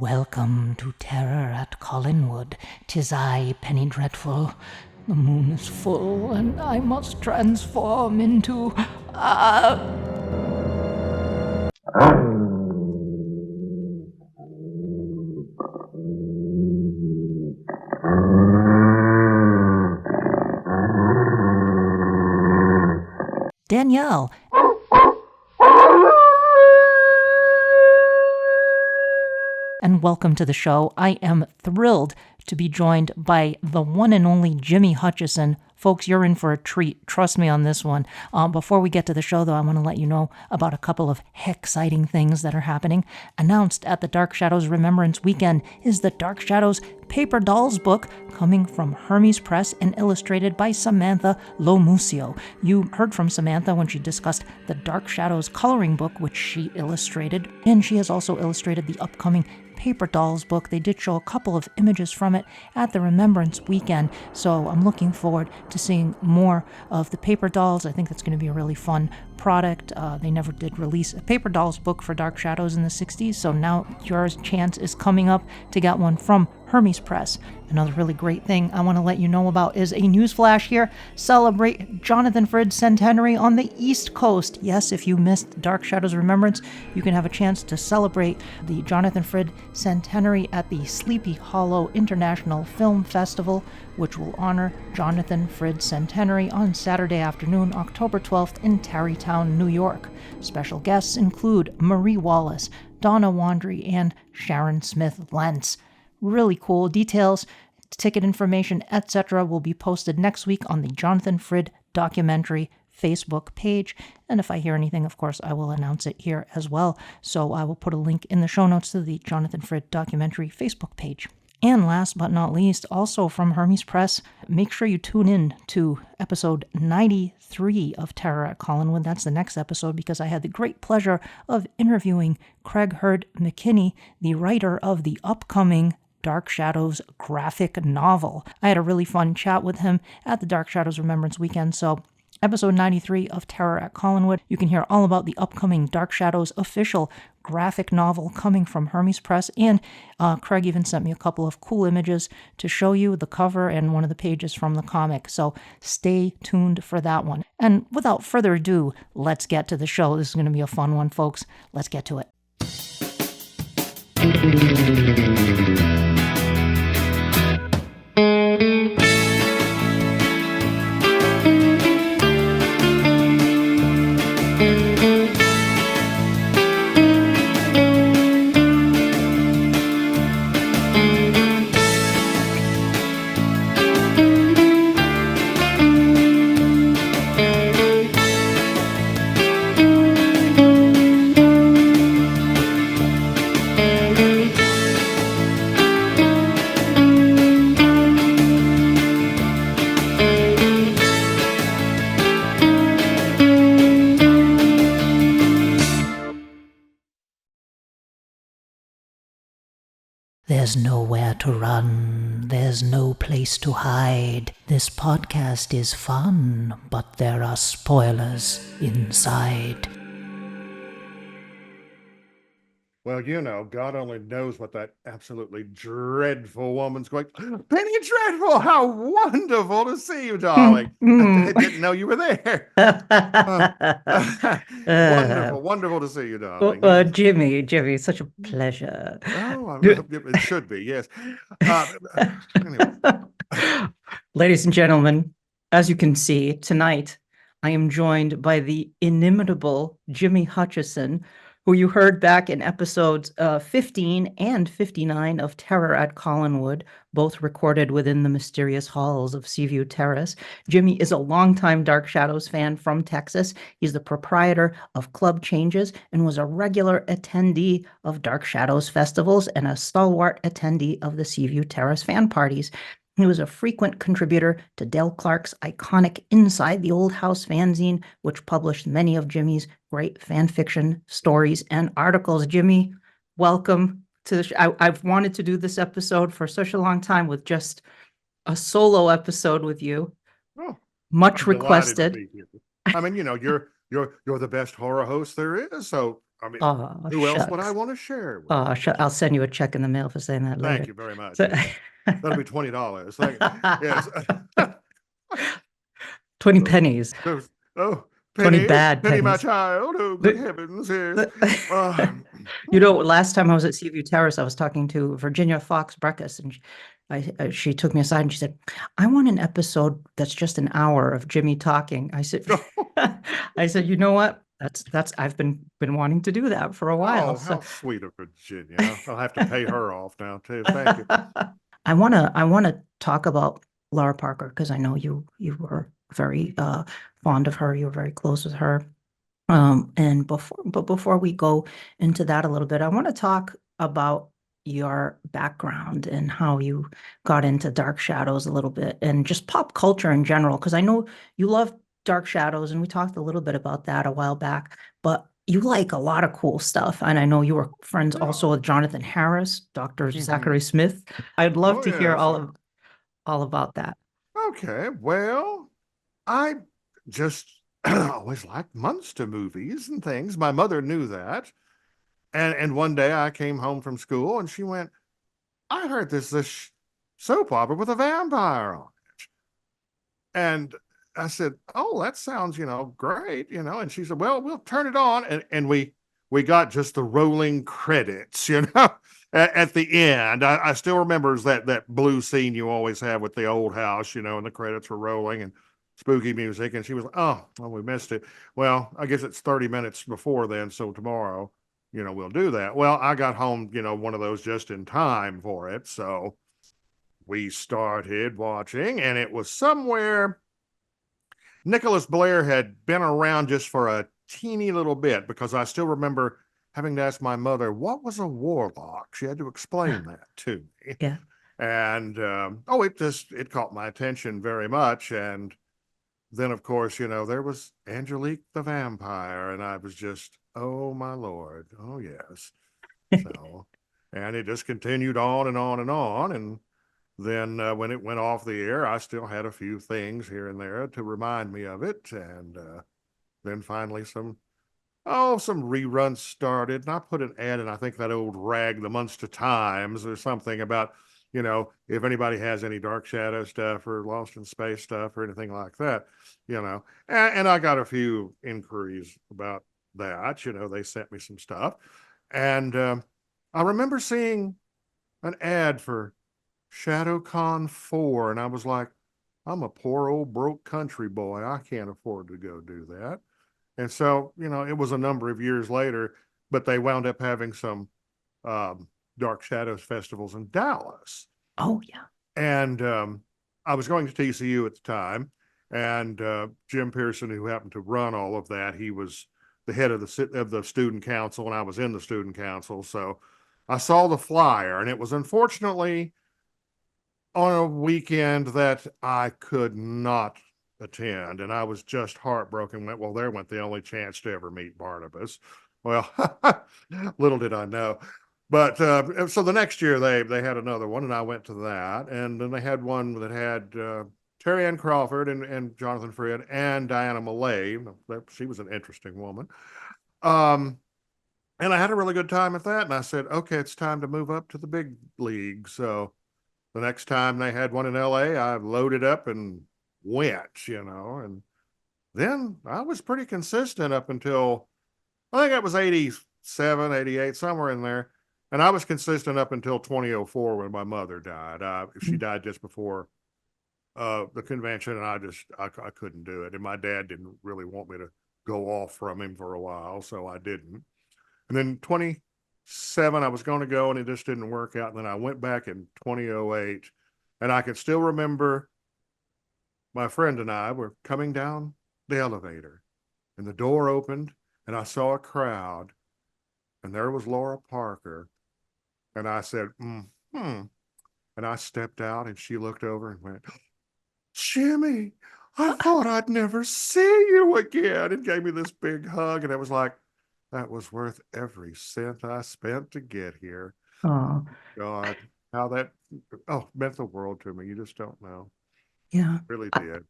Welcome to terror at Collinwood. 'Tis I, Penny Dreadful. The moon is full, and I must transform into Danielle. And welcome to the show. I am thrilled to be joined by the one and only Jimmy Hutcheson. Folks, you're in for a treat. Trust me on this one. Before we get to the show, though, I want to let you know about a couple of exciting things that are happening. Announced at the Dark Shadows Remembrance Weekend is the Dark Shadows Paper Dolls book coming from Hermes Press and illustrated by Samantha Lomusio. You heard from Samantha when she discussed the Dark Shadows coloring book, which she illustrated, and she has also illustrated the upcoming Paper Dolls book. They did show a couple of images from it at the Remembrance Weekend, so I'm looking forward to seeing more of the Paper Dolls. I think that's going to be a really fun product. They never did release a Paper Dolls book for Dark Shadows in the 60s, so now your chance is coming up to get one from Hermes Press. Another really great thing I want to let you know about is a newsflash here. Celebrate Jonathan Frid's centenary on the East Coast. Yes, if you missed Dark Shadows Remembrance, you can have a chance to celebrate the Jonathan Frid centenary at the Sleepy Hollow International Film Festival, which will honor Jonathan Frid's centenary on Saturday afternoon, October 12th in Tarrytown, New York. Special guests include Marie Wallace, Donna Wandry, and Sharon Smith-Lentz. Really cool. Details, ticket information, etc. will be posted next week on the Jonathan Frid documentary Facebook page. And if I hear anything, of course, I will announce it here as well. So I will put a link in the show notes to the Jonathan Frid documentary Facebook page. And last but not least, also from Hermes Press, make sure you tune in to episode 93 of Terror at Collinwood. That's the next episode, because I had the great pleasure of interviewing Craig Hurd McKinney, the writer of the upcoming Dark Shadows graphic novel. I had a really fun chat with him at the Dark Shadows Remembrance Weekend, so episode 93 of Terror at Collinwood, you can hear all about the upcoming Dark Shadows official graphic novel coming from Hermes Press, and Craig even sent me a couple of cool images to show you the cover and one of the pages from the comic, so stay tuned for that one. And without further ado, let's get to the show. This is going to be a fun one, folks. Let's get to it. There's nowhere to run, there's no place to hide. This podcast is fun, but there are spoilers inside. Well, God only knows what that absolutely dreadful woman's going. Penny Dreadful, how wonderful to see you, darling. I didn't know you were there. Wonderful to see you, darling. Jimmy, such a pleasure. Oh, it should be, yes. Anyway. Ladies and gentlemen, as you can see, tonight I am joined by the inimitable Jimmy Hutcheson, who you heard back in episodes 15 and 59 of Terror at Collinwood, both recorded within the mysterious halls of Seaview Terrace. Jimmy is a longtime Dark Shadows fan from Texas. He's the proprietor of Club Changes and was a regular attendee of Dark Shadows festivals and a stalwart attendee of the Seaview Terrace fan parties. He was a frequent contributor to Dale Clark's iconic Inside the Old House fanzine, which published many of Jimmy's great fan fiction stories and articles. Jimmy, welcome to the show. I've wanted to do this episode for such a long time, with just a solo episode with you. Oh, much requested. I mean, you're the best horror host there is, so I mean, Oh, who else would I shucks. want to share with? Oh, I'll send you a check in the mail for saying that Thank later. you very much. So, Yes, that'll be $20. Thank you. Yes. 20 Oh, pennies, oh, 20 Penny, bad Penny, my pennies. child. Oh, good The- heavens, yes. the- Uh, last time I was at Seaview Terrace, I was talking to Virginia Fox Breckus, and she took me aside and she said, "I want an episode that's just an hour of Jimmy talking." I said, "I said, you know what? That's I've been wanting to do that for a while." oh, So how sweet of Virginia. I'll have to pay her off now, too. Thank you. I wanna talk about Lara Parker because I know you were very fond of her. You were very close with her. And before we go into that a little bit, I want to talk about your background and how you got into Dark Shadows a little bit and just pop culture in general, because I know you love Dark Shadows and we talked a little bit about that a while back, but you like a lot of cool stuff. And I know you were friends Yeah. also with Jonathan Harris, Dr. Hmm. Zachary Smith. I'd love Oh, to hear yes. all about that. Okay. Well, I just always liked monster movies and things. My mother knew that. And one day I came home from school and she went, I heard this soap opera with a vampire on it. And I said, "Oh, that sounds, great, And she said, "Well, we'll turn it on." And we got just the rolling credits, at the end. I still remembers that blue scene you always have with the old house, and the credits were rolling and spooky music. And she was, "Oh, well, we missed it." Well, I guess it's 30 minutes before then, so tomorrow, we'll do that. Well, I got home, one of those just in time for it. So we started watching, and it was somewhere Nicholas Blair had been around just for a teeny little bit, because I still remember having to ask my mother, what was a warlock? She had to explain that to me. Yeah. And it caught my attention very much. And then, of course, there was Angelique the vampire, and I was just, oh my Lord, oh yes. So, and it just continued on and on and on. And then when it went off the air, I still had a few things here and there to remind me of it. And then finally some reruns started. And I put an ad in, I think, that old rag, the Munster Times, or something about, if anybody has any Dark Shadow stuff or Lost in Space stuff or anything like that, And I got a few inquiries about that. They sent me some stuff. And I remember seeing an ad for ShadowCon 4, and I was like, I'm a poor old broke country boy. I can't afford to go do that. And so, it was a number of years later, but they wound up having some um, Dark Shadows festivals in Dallas. Oh yeah. And I was going to TCU at the time, and Jim Pearson, who happened to run all of that, he was the head of the student council, and I was in the student council. So I saw the flyer, and it was unfortunately on a weekend that I could not attend, and I was just heartbroken. Well, there went the only chance to ever meet Barnabas. Well, little did I know. But so the next year they had another one, and I went to that. And then they had one that had Terry Ann Crawford and Jonathan Frid and Diana Malay. She was an interesting woman. Um, and I had a really good time at that. And I said, okay, it's time to move up to the big league. So the next time they had one in LA, I loaded up and went. And then I was pretty consistent up until, I think it was 87, 88, somewhere in there. And I was consistent up until 2004 when my mother died. She Mm. died just before the convention, and I couldn't do it. And my dad didn't really want me to go off from him for a while, so I didn't. And then 27, I was going to go, and it just didn't work out. And then I went back in 2008, and I can still remember my friend and I were coming down the elevator, and the door opened, and I saw a crowd, and there was Lara Parker. And I said, hmm. And I stepped out, and she looked over and went, Jimmy, I thought I'd never see you again, and gave me this big hug. And it was like, that was worth every cent I spent to get here. Oh, God, how that meant the world to me. You just don't know. yeah. Really I, did.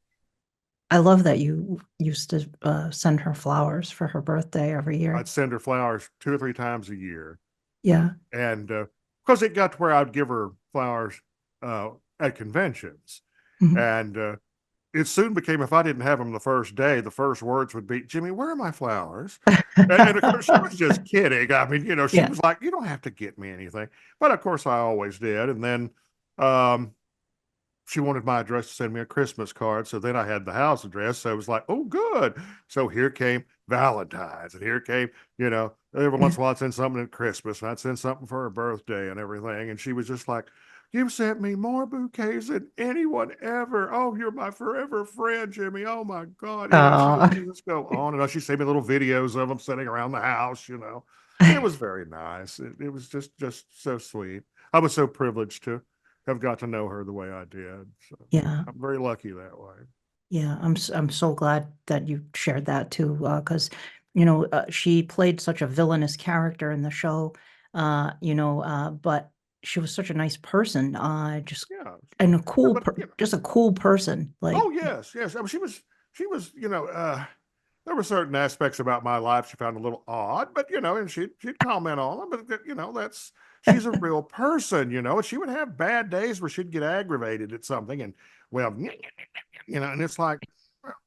I love that you used to send her flowers for her birthday every I'd year. send her flowers 2 or 3 times a year. Yeah. And because it got to where I'd give her flowers at conventions. Mhm. And it soon became, if I didn't have them the first day, the first words would be, Jimmy, where are my flowers? And of course, she was just kidding. I mean, she Yeah. was like, you don't have to get me anything. But of course, I always did. And then um, she wanted my address to send me a Christmas card. So then I had the house address. So it was like, oh, good. So here came Valentine's, and here came, every once in a while I'd send something at Christmas, and I'd send something for her birthday and everything. And she was just like, you've sent me more bouquets than anyone ever. Oh, you're my forever friend, Jimmy. Oh my God. She Oh, would just go on and on. She sent me little videos of them sitting around the house, and it was very nice. It was just so sweet. I was so privileged to have got to know her the way I did. So yeah. I'm very lucky that way. Yeah, I'm so glad that you shared that too, because she played such a villainous character in the show, but she was such a nice person, just Yeah. and But just a cool person. Like, oh yes, yes. I mean, she was, there were certain aspects about my life she found a little odd, but and she'd comment on them. But that's she's a real person, and she would have bad days where she'd get aggravated at something, and well, and it's like,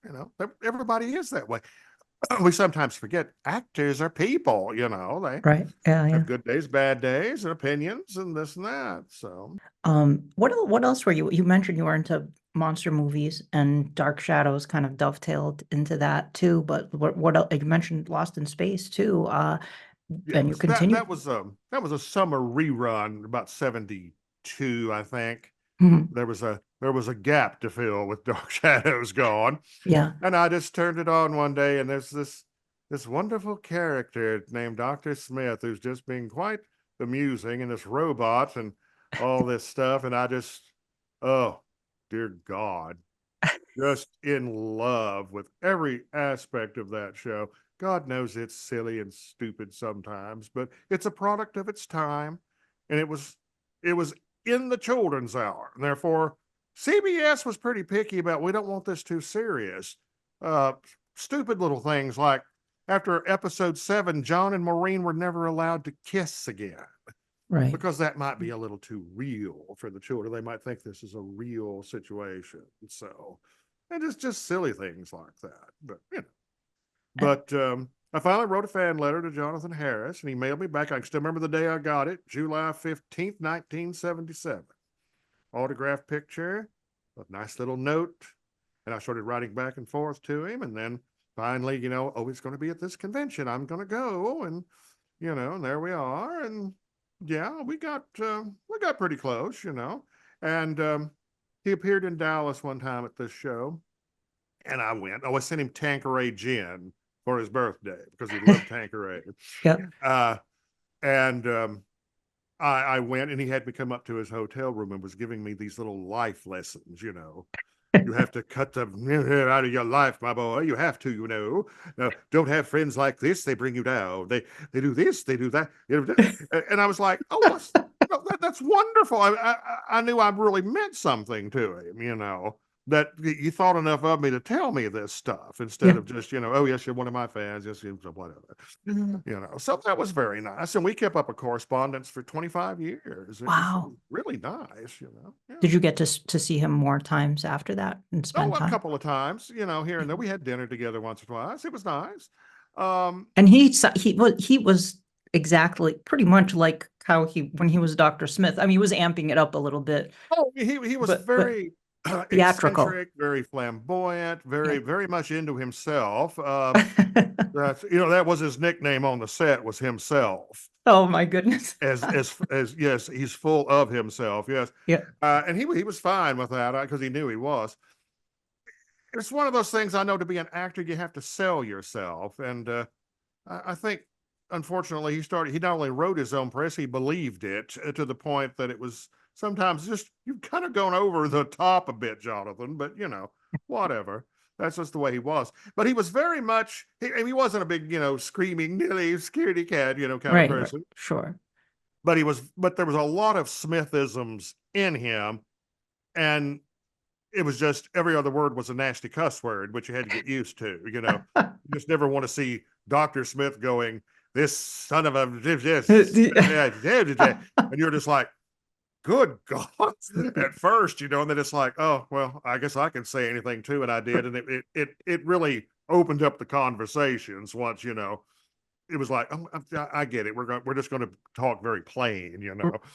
well, everybody is that way. We sometimes forget actors are people, they right? Yeah, yeah. have good days, bad days, and opinions, and this and that. So What else were you mentioned you were into monster movies and Dark Shadows kind of dovetailed into that too, but what else you mentioned Lost in Space too, and you yes, that continue. that was a summer rerun about 72, I think. Mhm. There was a gap to fill with Dark Shadows gone. Yeah. And I just turned it on one day, and there's this wonderful character named Dr. Smith who's just being quite amusing, and this robot and all this stuff. And I just, oh, dear God, just in love with every aspect of that show. God knows it's silly and stupid sometimes, but it's a product of its time, and it was in the children's hour. And therefore, CBS was pretty picky about we don't want this too serious. Uh, Stupid little things like after episode 7, John and Maureen were never allowed to kiss again Right. because that might be a little too real for the children. They might think this is a real situation. So, and it's just silly things like that. But I finally wrote a fan letter to Jonathan Harris, and he mailed me back. I can still remember the day I got it, July 15th, 1977. Autographed picture, a nice little note. And I started writing back and forth to him. And then finally, oh, he's going to be at this convention. I'm going to go. And, and there we are. And yeah, we got pretty close. And he appeared in Dallas one time at this show. And I went. Oh, I sent him Tanqueray gin for his birthday because he loved Tanqueray. Yep. Uh, and I went, and he had me come up to his hotel room and was giving me these little life lessons. You have to cut the out of your life, my boy. You have to, Now, don't have friends like this. They bring you down. They do this. They do that. And I was like, oh, that's wonderful. I knew I really meant something to him. That you thought enough of me to tell me this stuff instead Yeah. of just, oh, yes, you're one of my fans. Yes, whatever. So that was very nice. And we kept up a correspondence for 25 years. It was Wow. really nice. Yeah. Did you get to see him more times after that and Oh, spend a time? couple of times, here and there. We had dinner together once or twice. It was nice. Um, And he was exactly pretty much like how he when he was Dr. Smith. I mean, he was amping it up a little bit, he was but very theatrical. eccentric, very flamboyant, Yeah. very much into himself. That was his nickname on the set, was himself. Oh my goodness. As yes, he's full of himself. Yes, Yeah. and he was fine with that because he knew he was. It's one of those things. I know, to be an actor, you have to sell yourself, and I think, unfortunately, he not only wrote his own press, he believed it to the point that it was sometimes just, you've kind of gone over the top a bit, Jonathan, but whatever. That's just the way he was. But he was very much, he wasn't a big, screaming, nearly scaredy cat, kind of Right, right. person. Sure. But there was a lot of Smithisms in him. And it was just every other word was a nasty cuss word, which you had to get used to. You just never want to see Dr. Smith going, "This son of a," and you're just like, good God, at first, and then it's like, oh, well, I guess I can say anything too. And I did. And it really opened up the conversations once, it was like, oh, I get it. We're just going to talk very plain,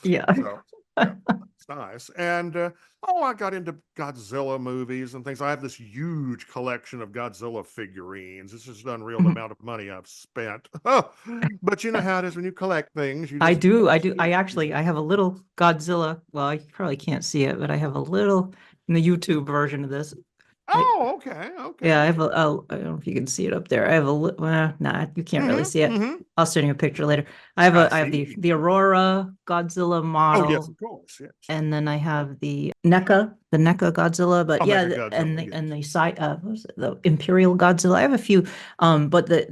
Yeah. So yeah, it's nice. And I got into Godzilla movies and things. I have this huge collection of Godzilla figurines. This is an unreal Mhm. amount of money I've spent. But you know how it is when you collect things. You I just do. I have a little Godzilla. Well, you probably can't see it, but I have a little in the YouTube version of this. Oh, okay, Yeah, I okay. have I don't know if you can see it up there. I have well, nah, you can't really see it. Mm-hmm. I'll send you a picture later. I I have see. the Aurora Godzilla Oh, yes, model, of course, yes. and then I have the NECA Godzilla, but Oh, yeah, Mecha Godzilla, yes. and the side what was it, the Imperial Godzilla. I have a few, but the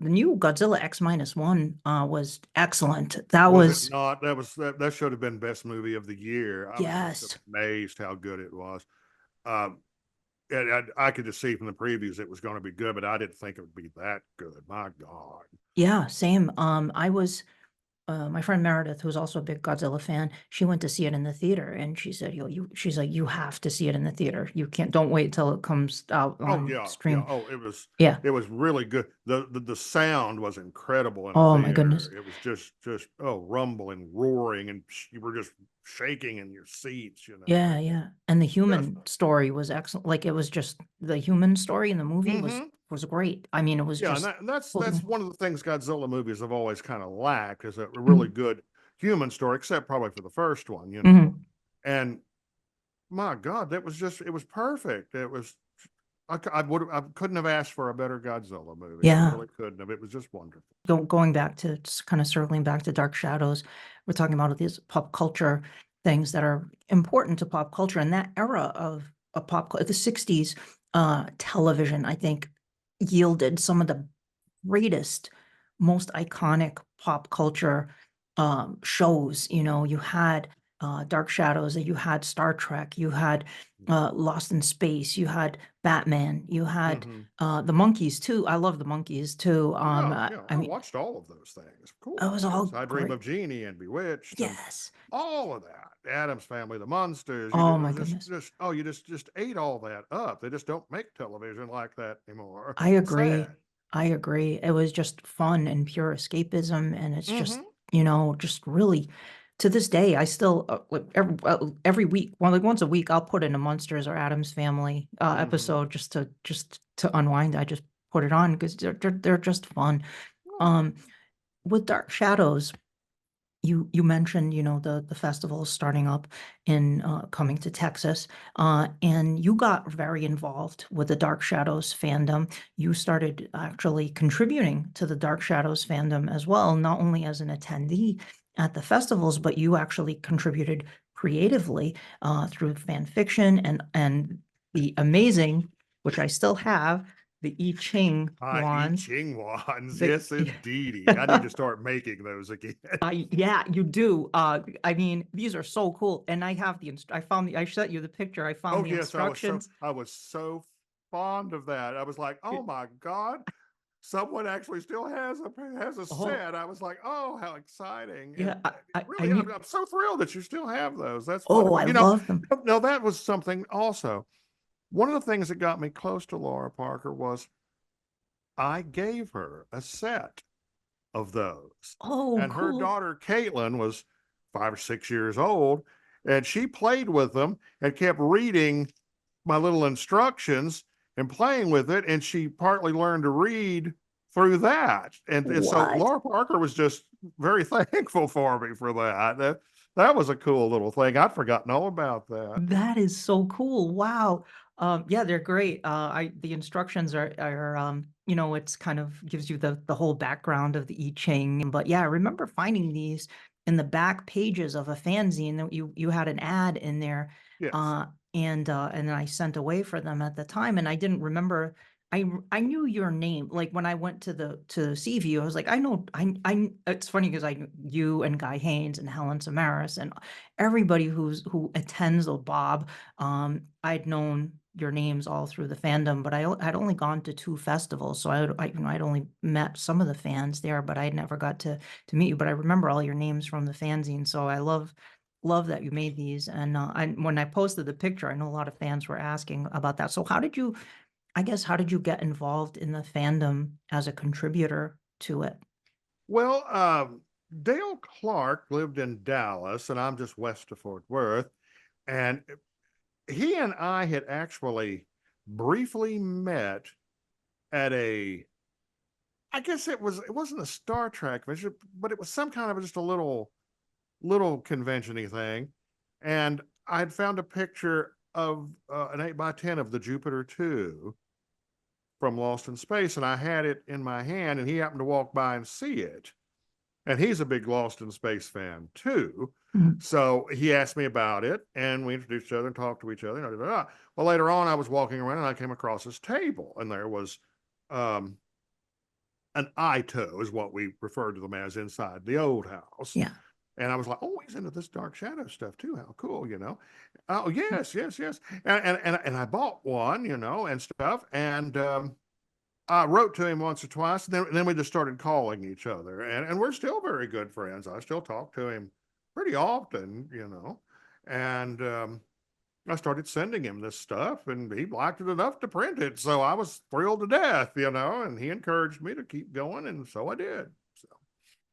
new Godzilla X-1 was excellent. That Was it was not? That should have been best movie of the year. I was just yes. amazed how good it was. Um, and I could just see from the previews it was going to be good, but I didn't think it would be that good. My God. Yeah, same. I was my friend Meredith, who's also a big Godzilla fan, she went to see it in the theater and she said, she's like, you have to see it in the theater. You can't, don't wait till it comes out Oh on yeah, yeah. stream. Oh, Yeah. it was really good. The sound was incredible in the Oh my goodness. theater. It was just rumbling, roaring, and you were just shaking in your seats. Yeah, yeah. And the Just human story was excellent. Like it was just the human story in the movie mm-hmm. was great. I mean, it was Yeah, and just that's one of the things Godzilla movies have always kind of lacked is a really Mhm. good human story, except probably for the first one. Mhm. And my God, it was perfect. It was I couldn't have asked for a better Godzilla movie. I Yeah. really couldn't have. It was just wonderful. Going back to just kind of circling back to Dark Shadows, we're talking about these pop culture things that are important to pop culture. And that era of the 60s television, I think, yielded some of the greatest, most iconic pop culture shows. You had Dark Shadows, you had Star Trek, you had Lost in Space, you had Batman, you had Mm-hmm. the Monkeys too. I love the Monkeys too. Yeah, yeah. I I mean, watched all of those things. Of it was course, yes. all I Dream great. of Jeannie and Bewitched and Yes. all of that. Addams Family, The Munsters. Oh my goodness. You just ate all that up. They just don't make television like that anymore. I It's sad. agree. I agree. It was just fun and pure escapism, and it's just, Mm-hmm. just really to this day, I still like every week, well, like once a week, I'll put in a Munsters or Addams Family Mm-hmm. episode just to unwind. I just put it on because they're just fun. Oh, Um, with Dark Shadows, you mentioned, the festival starting up in coming to Texas, and you got very involved with the Dark Shadows fandom. You started actually contributing to the Dark Shadows fandom as well, not only as an attendee at the festivals, but you actually contributed creatively through fan fiction and the amazing, which I still have, the I-Ching wands. I-Ching wands. The, Yes, indeedy. I need to start making those again. yeah, you do. I mean, these are so cool. And I have I sent you the picture. I found Oh the yes, instructions. I was so fond of that. I was like, oh my God, someone actually still has a Oh, set. I was like, oh, how exciting! And yeah. I really, need, I'm so thrilled that you still have those. That's oh, wonderful. I love them. No, that was something also. One of the things that got me close to Laura Parker was I gave her a set of those. Oh, And her cool. daughter, Caitlin, was 5 or 6 years old, and she played with them and kept reading my little instructions and playing with it. And she partly learned to read through that. And so What? Laura Parker was just very thankful for me for that. That was a cool little thing. I'd forgotten all about that. That is so cool. Wow. Yeah, they're great. The instructions are it's kind of gives you the whole background of the I Ching. But yeah, I remember finding these in the back pages of a fanzine that you had an ad in there. Yes. Uh and then I sent away for them at the time, and I didn't remember. I knew your name. Like when I went to Seaview, I was like, I know, it's funny because I knew you and Guy Haynes and Helen Samaras and everybody who attends or Bob. I'd known your names all through the fandom, but I'd only gone to 2 festivals, so I'd only met some of the fans there, but I never got to meet you. But I remember all your names from the fanzine, so I love that you made these. And when I posted the picture, I know a lot of fans were asking about that. So how did you get involved in the fandom as a contributor to it? Well, Dale Clark lived in Dallas, and I'm just west of Fort Worth. And he and I had actually briefly met at I guess it wasn't a Star Trek vision, but it was some kind of just a little convention-y thing. And I'd found a picture of an 8x10 of the Jupiter 2 from Lost in Space, and I had it in my hand, and he happened to walk by and see it. And he's a big Lost in Space fan too. Mhm. So he asked me about it, and we introduced each other and talked to each other. Well, later on, I was walking around and I came across this table, and there was um, an ITOH, is what we referred to them as inside the old house. Yeah. And I was like, oh, he's into this Dark Shadow stuff too. How cool. Oh, yes, yes, yes. And I bought one, and stuff. And I wrote to him once or twice, and then we just started calling each other. And we're still very good friends. I still talk to him pretty often. And I started sending him this stuff, and he liked it enough to print it. So I was thrilled to death, and he encouraged me to keep going, and so I did. So.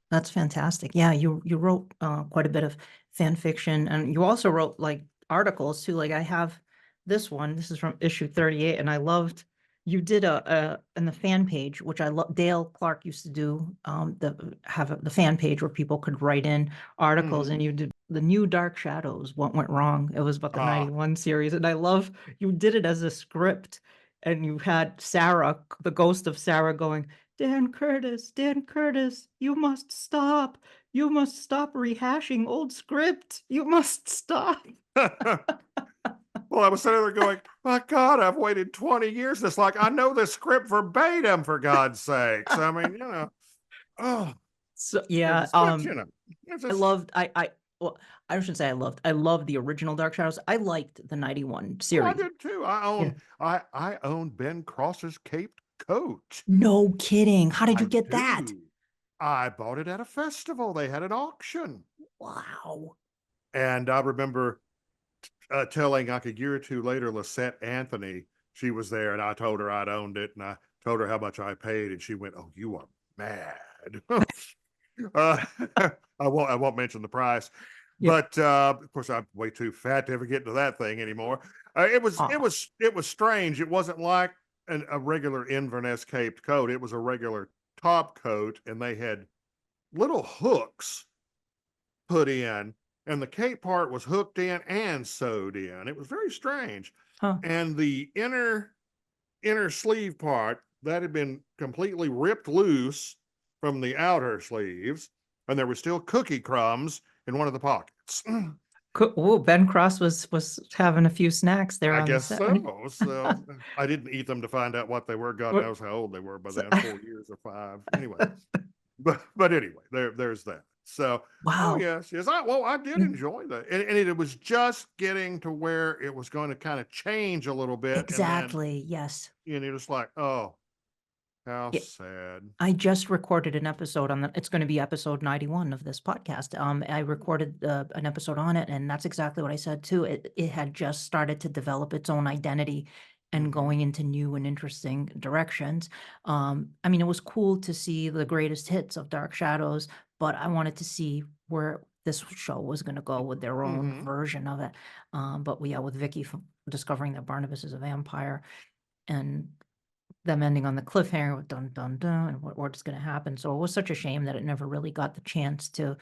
That's fantastic. Yeah, you wrote quite a bit of fan fiction, and you also wrote like articles too. Like I have this one. This is from issue 38, and I loved you did a in the fan page, which I love. Dale Clark used to do the fan page where people could write in articles, Mm-hmm. and you did the new Dark Shadows. What went wrong? It was about the Ah, 91 series, and I love you did it as a script, and you had Sarah, the ghost of Sarah, going. Dan Curtis, you must stop. You must stop rehashing old script. You must stop. well, I was sitting there going, my God, I've waited 20 years. It's like, I know this script verbatim, for God's sakes. I mean, oh, So yeah, it's I just, loved I well, I shouldn't say I loved the original Dark Shadows. I liked the 91 oh, I series. did too. Yeah. I own Ben Cross's caped coat. No kidding. How did you I get that? do. I bought it at a festival. They had an auction. Wow. And I remember telling, like, a year or two later, Lisette Anthony, she was there, and I told her I'd owned it, and I told her how much I paid, and she went, "Oh, you are mad." uh, I won't mention the price, Yeah. but of course I'm way too fat to ever get into that thing anymore. It was it Oh, was it was strange. It wasn't like a regular Inverness caped coat. It was a regular top coat, and they had little hooks put in, and the cape part was hooked in and sewed in. It was very strange. huh. And the inner sleeve part that had been completely ripped loose from the outer sleeves, and there were still cookie crumbs in one of the pockets. Oh, Ben Cross was having a few snacks there I on the guess set. so. So I didn't eat them to find out what they were. God What- knows how old they were by so- then, 4 years or 5. Anyway, but anyway, there's that. So, oh Wow. yes, yes. I did enjoy that, and it was just getting to where it was going to kind of change a little bit, and then Exactly. Yes. just like, oh, how Yeah. sad. I just recorded an episode on it's going to be episode 91 of this podcast. I recorded an episode on it, and that's exactly what I said too. It had just started to develop its own identity and Mhm. going into new and interesting directions. I mean, it was cool to see the greatest hits of Dark Shadows, but I wanted to see where this show was going to go with their own Mhm. version of it. But yeah, with Vicky discovering that Barnabas is a vampire and them ending on the cliffhanger with dun dun dun and what's going to happen. So it was such a shame that it never really got the chance to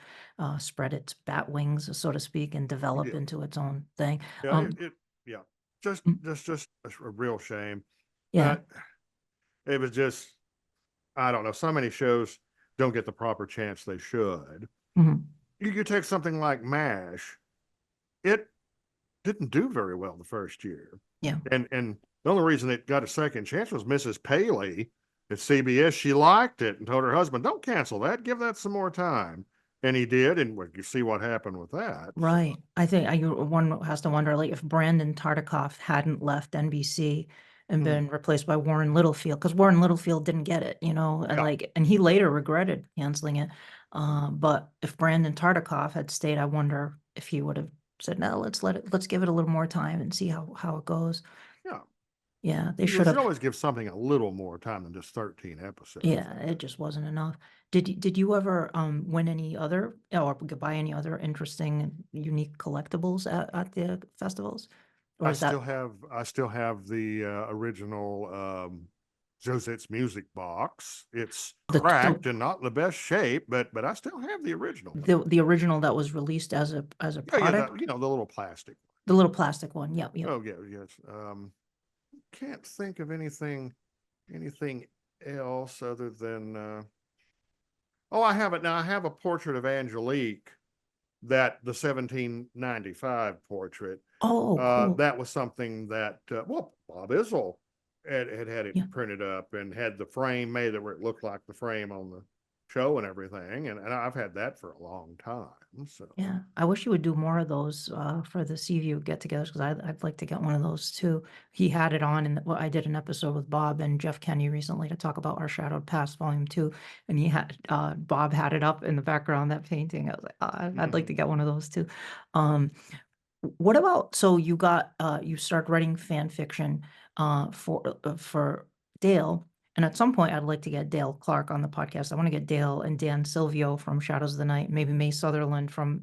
spread its bat wings, so to speak, and develop Yeah, into its own thing. yeah, Um, yeah. Just, mm, just a real shame. yeah. Uh, it was just, I don't know. So many shows don't get the proper chance they should. Mhm. You take something like MASH. It didn't do very well the first year, Yeah. and The only reason it got a second chance was Mrs. Paley at CBS. She liked it and told her husband, "Don't cancel that. Give that some more time." And he did, and you see what happened with that. So, Right. I think one has to wonder, like, if Brandon Tartikoff hadn't left NBC and been replaced by Warren Littlefield, because Warren Littlefield didn't get it, and yeah. and he later regretted canceling it. But if Brandon Tartikoff had stayed, I wonder if he would have said, "No, let's give it a little more time and see how it goes." Yeah. Yeah, they You should should have. always give something a little more time than just 13 episodes. Yeah, it just wasn't enough. Did you ever win any other or buy any other interesting, unique collectibles at the festivals? Or is that I still have the original Josette's music box. It's the cracked and not in the best shape, but I still have the original. the original that was released as a Yeah, yeah, product? the little plastic. The little plastic one. Yep, yep. Oh yeah, yes. Can't think of anything else other than oh, I have it now. I have a portrait of Angelique, that the 1795 portrait. Oh, cool. That was something that well, Bob Isel had it Yeah. printed up and had the frame made where it looked like the frame on the show and everything. And I've had that for a long time. So Yeah, I wish you would do more of those for the Seaview get-togethers, because I'd like to get one of those too. He had it on, and well, I did an episode with Bob and Jeff Kenny recently to talk about Our Shadowed Past Volume 2, and he had Bob had it up in the background, that painting. I was like, I'd like to get one of those too. What about, so you got you start writing fan fiction for Dale, and at some point I'd like to get Dale Clark on the podcast. I want to get Dale and Dan Silvio from Shadows of the Night, maybe May Sutherland from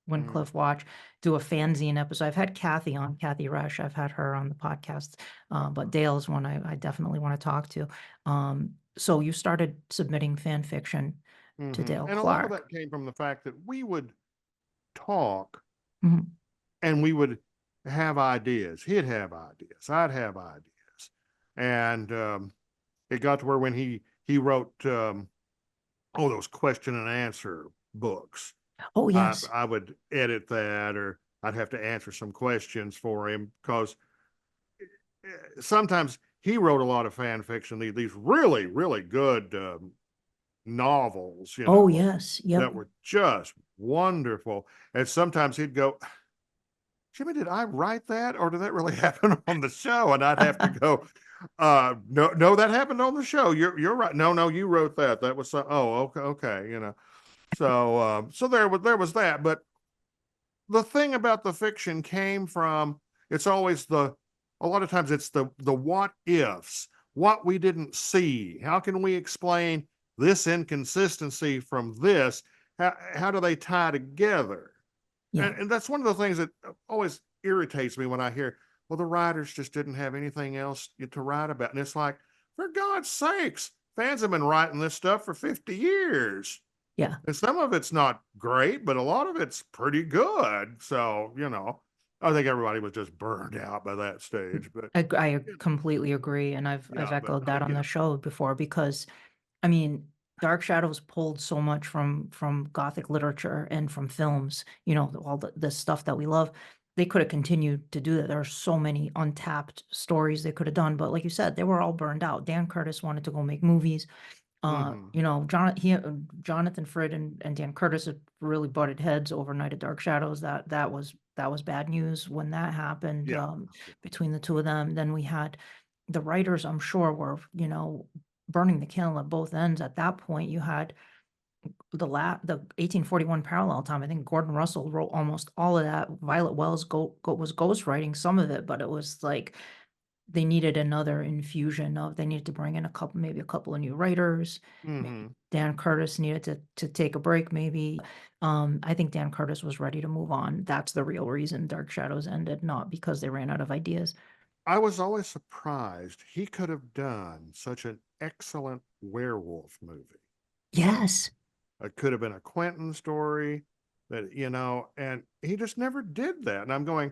Wincliffe Watch, do a fanzine episode. I've had Kathy on, Kathy Rush. I've had her on the podcast, but Dale is one I definitely want to talk to. So you started submitting fan fiction to Dale and a lot of Clark. that came from the fact that we would talk Mhm. and we would have ideas. He'd have ideas. I'd have ideas. And it got to where when he wrote those question and answer books, Oh, yes. I would edit that, or I'd have to answer some questions for him, because sometimes he wrote a lot of fan fiction, these really, really good novels, Oh, yes. Yep. that were just wonderful. And sometimes he'd go, "Jimmy, did I write that, or did that really happen on the show?" And I'd have to go, no, that happened on the show. You're right. No, you wrote that. That was oh, okay. So there was that. But the thing about the fiction came from, it's always a lot of times it's the what ifs, what we didn't see. How can we explain this inconsistency from this? How do they tie together? Yeah. And that's one of the things that always irritates me when I hear, well, the writers just didn't have anything else to write about. And it's like, for God's sakes, fans have been writing this stuff for 50 years. Yeah. And some of it's not great, but a lot of it's pretty good. So, I think everybody was just burned out by that stage. But I completely agree, and I've yeah, echoed that on the show before, because I mean, Dark Shadows pulled so much from Gothic literature and from films, all the stuff that we love. They could have continued to do that. There are so many untapped stories they could have done, but like you said, they were all burned out. Dan Curtis wanted to go make movies. Jonathan Frid and Dan Curtis had really butted heads over Night of Dark Shadows. That was bad news when that happened. Yeah. Between the two of them. Then we had the writers, I'm sure, were burning the candle at both ends. At that point, you had the 1841 parallel time. I think Gordon Russell wrote almost all of that. Violet Wells was ghostwriting some of it, but it was like they needed another infusion they needed to bring in maybe a couple of new writers. Maybe Dan Curtis needed to take a break, maybe. I think Dan Curtis was ready to move on. That's the real reason Dark Shadows ended, not because they ran out of ideas. I was always surprised he could have done such an excellent werewolf movie. Yes. It could have been a Quentin story that, and he just never did that. And I'm going,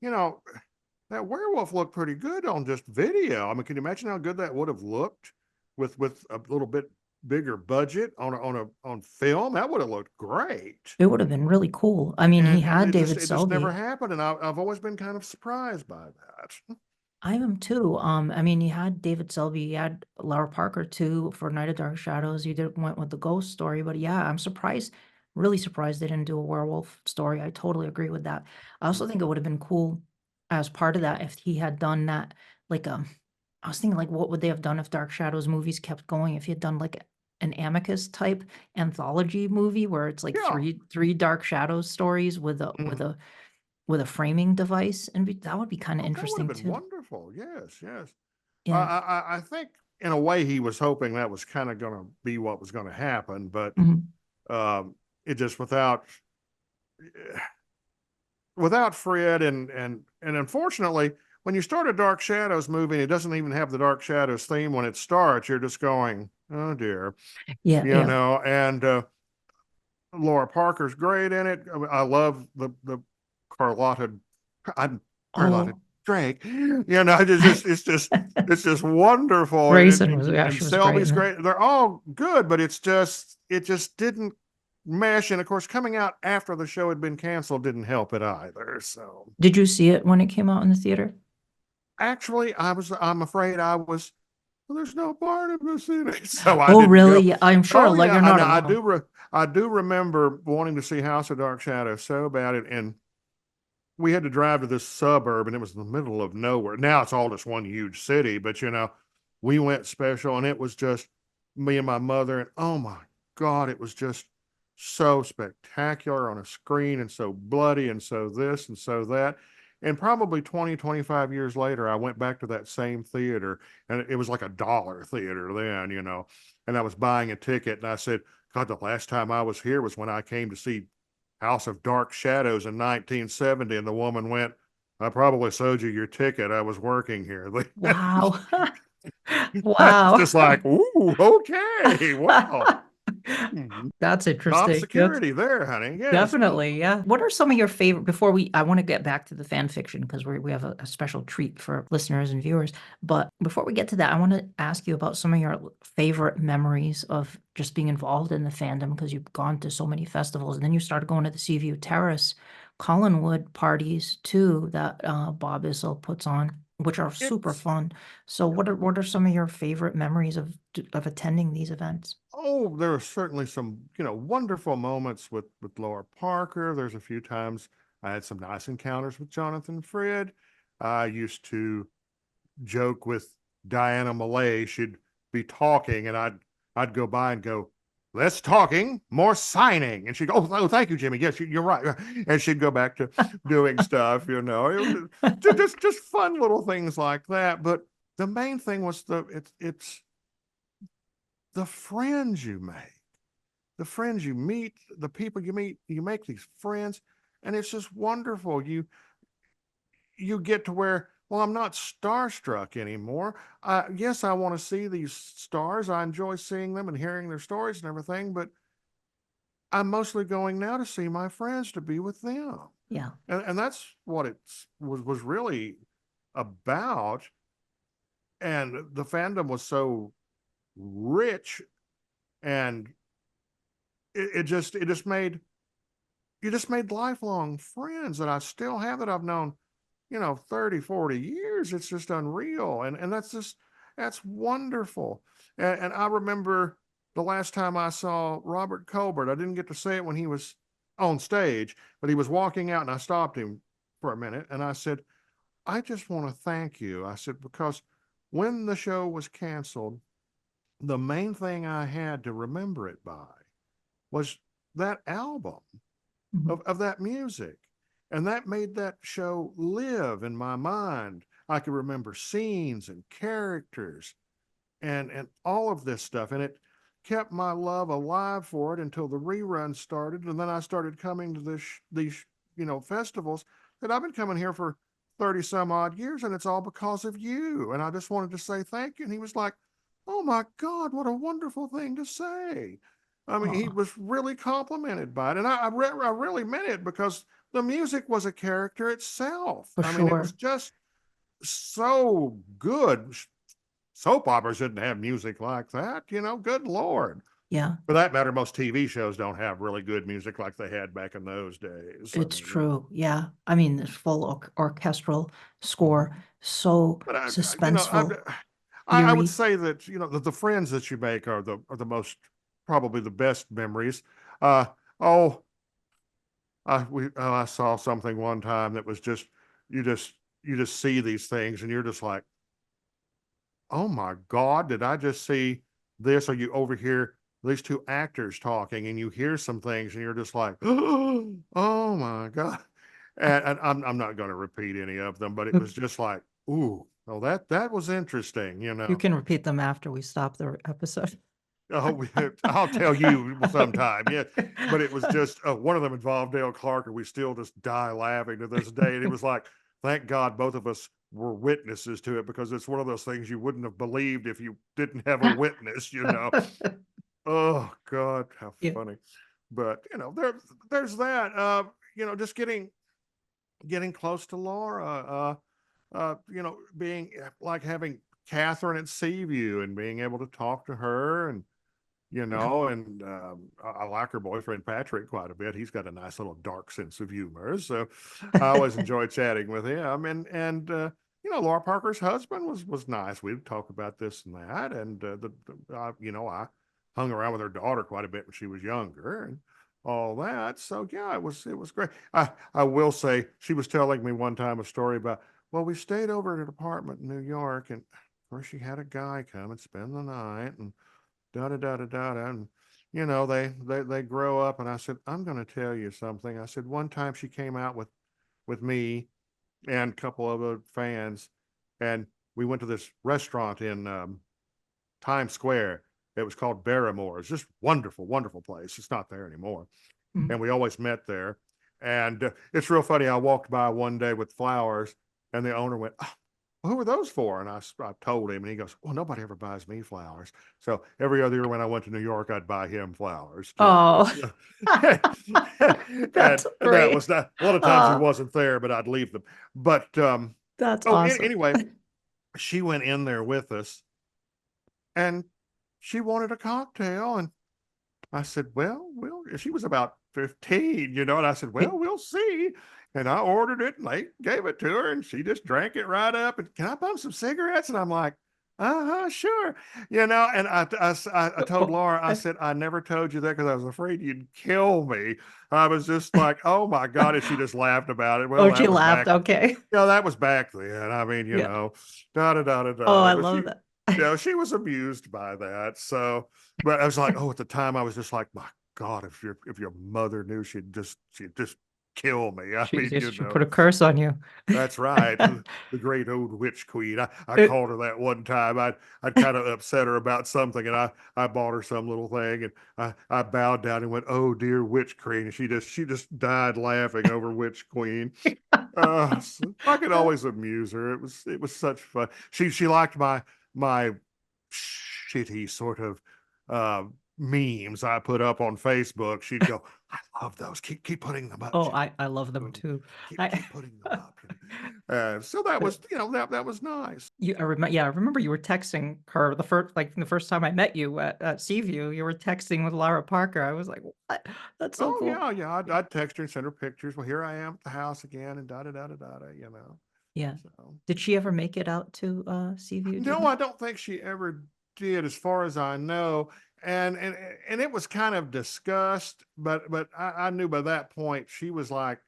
that werewolf looked pretty good on just video. I mean, can you imagine how good that would have looked with a little bit bigger budget on film? That would have looked great. It would have been really cool. I mean, he had it David just never Selby. happened, and I've always been kind of surprised by that. I am too. I mean, you had David Selby, you had Lara Parker too for Night of Dark Shadows. You did went with the ghost story, but yeah, I'm surprised, really surprised they didn't do a werewolf story. I totally agree with that. I also think it would have been cool as part of that if he had done that, like I was thinking like what would they have done if Dark Shadows movies kept going? If he had done like an Amicus type anthology movie where it's like Yeah. three Dark Shadows stories Mhm. with a framing device, and that would be kind of Oh, that would have interesting been too. wonderful. Yes, yes. Yeah. I think in a way he was hoping that was kind of going to be what was going to happen, but Mhm. um, it just without Fred and unfortunately, when you start a Dark Shadows movie and it doesn't even have the Dark Shadows theme when it starts, you're just going, oh dear, Yeah, you yeah. know. And Laura Parker's great in it. I love the Carlotta. I'm Carlotta Oh, Drake. You know, it's just wonderful. Grayson was, yeah, And she was great Selby's in it. great. They're all good, but it just didn't mesh. And of course, coming out after the show had been canceled didn't help it either. So Did you see it when it came out in the theater? actually, I'm afraid I was. Well, there's no Barnabas in it, so I Oh, didn't go. really? Yeah, I'm sure Oh like yeah, you're and not alone. I do remember wanting to see House of Dark Shadows so bad, and we had to drive to this suburb, and it was in the middle of nowhere. Now it's all just one huge city, but we went special, and it was just me and my mother, and oh my God, it was just so spectacular on a screen, and so bloody, and so this, and so that. And probably 20, 25 years later, I went back to that same theater, and it was like $1 theater then, and I was buying a ticket, and I said, God, the last time I was here was when I came to see House of Dark Shadows in 1970. And the woman went, I probably sold you your ticket. I was working here. Wow. I was Wow. just like, ooh, okay. Wow. Mhm. That's Top interesting. That's security there, honey. Yes. definitely, yeah. What are some of your favorite, before I want to get back to the fan fiction because we have a special treat for listeners and viewers. But before we get to that, I want to ask you about some of your favorite memories of just being involved in the fandom because you've gone to so many festivals and then you started going to the Seaview Terrace, Collinwood parties too that Bob Issel puts on, which are super It's, fun. So what are some of your favorite memories of attending these events? oh, there are certainly some, wonderful moments with Laura Parker. There's a few times I had some nice encounters with Jonathan Frid. I used to joke with Diana Malay. She'd be talking, and I'd go by and go, "Less talking, more signing," and she'd go, "Oh, thank you, Jimmy. Yes, you're right." And she'd go back to doing stuff. It was just fun little things like that. But the main thing was it's the friends you make, the friends you meet, the people you meet. You make these friends, and it's just wonderful. You get to where, well, I'm not starstruck anymore. Yes, I want to see these stars. I enjoy seeing them and hearing their stories and everything, but I'm mostly going now to see my friends, to be with them. Yeah, And that's what was really about. And the fandom was so rich, and it just made you just made lifelong friends that I still have, that I've known 30, 40 years. It's just unreal. And that's wonderful. And I remember the last time I saw Robert Colbert, I didn't get to say it when he was on stage, but he was walking out, and I stopped him for a minute, and I said, I just want to thank you. I said, because when the show was canceled, the main thing I had to remember it by was that album mhm, of that music. And that made that show live in my mind. I could remember scenes and characters and all of this stuff. And it kept my love alive for it until the reruns started. And then I started coming to these, festivals that I've been coming here for 30 some odd years. And it's all because of you. And I just wanted to say thank you. And he was like, oh my God, what a wonderful thing to say. I mean, he aw, was really complimented by it. And I really meant it, because the music was a character itself. for I mean, it was sure. just so good. Soap operas didn't have music like that, good Lord. Yeah, For that matter, most TV shows don't have really good music like they had back in those days. I it's mean, true. Yeah. I mean, this full orchestral mhm. score. so But suspenseful, I would eerie. say that, the friends that you make are the most, probably the best memories. Uh, oh, I saw something one time that was just, you just, you just see these things and you're just like, oh my God, did I just see this? Or you overhear these two actors talking and you hear some things and you're just like, oh my God. And I'm not going to repeat any of them, but it was just like, ooh, oh, that was interesting, You can repeat them after we stop the episode. Oh, I'll tell you sometime. Yeah. But it was just, one of them involved Dale Clark, and we still just die laughing to this day. And it was like, thank God both of us were witnesses to it, because it's one of those things you wouldn't have believed if you didn't have a witness. Oh God, how Yeah. funny. But there's that. Just getting close to Laura, being like having Catherine at Seaview and being able to talk to her, and Yeah. I like her boyfriend Patrick quite a bit. He's got a nice little dark sense of humor, so I always enjoy chatting with him. Laura Parker's husband was nice. We'd talk about this and that, and I hung around with her daughter quite a bit when she was younger, and all that. So yeah, it was great. I will say, she was telling me one time a story about, well, we stayed over at an apartment in New York, and of course she had a guy come and spend the night, and da da da da da da. And they grow up, and I said, I'm going to tell you something. I said, one time she came out with me and a couple of other fans, and we went to this restaurant in Times Square. It was called Barrymore's. Just wonderful, wonderful place. It's not there anymore, Mm. and we always met there. And it's real funny. I walked by one day with flowers, and the owner went, oh, who were those for? And I told him, and he goes, well, nobody ever buys me flowers. So every other year when I went to New York, I'd buy him flowers too. Oh, And that's that was great. not, a lot of times he Oh, wasn't there, but I'd leave them. But, that's awesome. anyway, she went in there with us, and she wanted a cocktail. And I said, well, she was about 15, and I said, well, we'll see. And I ordered it, and they gave it to her, and she just drank it right up. And, can I bum some cigarettes? And I'm like, sure. And I told Laura, I said, I never told you that because I was afraid you'd kill me. I was just like, oh my God. And she just laughed about it. Well, Oh, that she was laughed. back, Okay. that was back then. I mean, Yeah. da da da da Oh, da. I But love that. she was amused by that. So, but I was like, oh, at the time I was just like, my God, if your mother knew, she'd just kill me. I mean, She put a curse on you. that's right. The great old witch queen. I It- called her that one time. I'd kind of upset her about something, and I bought her some little thing, and I bowed down and went, oh dear witch queen. And she just died laughing over witch queen. So I could always amuse her. It was such fun. She liked my shitty sort of uh memes I put up on Facebook. She'd go, I love those. Keep putting them up, oh, Jimmy. I love them too. I Keep putting them up. So that was, that was nice. I remember you were texting her the first time I met you at Seaview. You were texting with Lara Parker. I was like, what? That's so Oh cool. yeah, yeah. I'd text her and send her pictures. Well, here I am at the house again, and da da da da da. Yeah. So Did she ever make it out to Seaview? Do you no, know? I don't think she ever did, as far as I know. And it was kind of discussed, but I knew by that point she was like,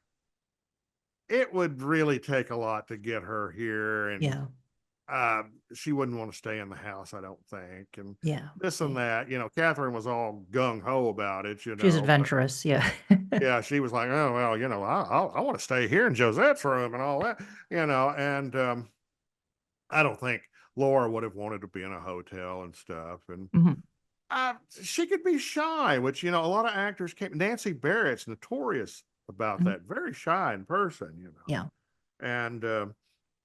it would really take a lot to get her here, and Yeah. she wouldn't want to stay in the house, I don't think, and Yeah. this and Yeah. that. Catherine was all gung ho about it, She's but adventurous. Yeah. yeah, she was like, oh well, I want to stay here in Josette's room and all that, and I don't think Laura would have wanted to be in a hotel and stuff, and Mhm. she could be shy, which a lot of actors can't. Nancy Barrett's notorious about Mhm. that, very shy in person, Yeah. and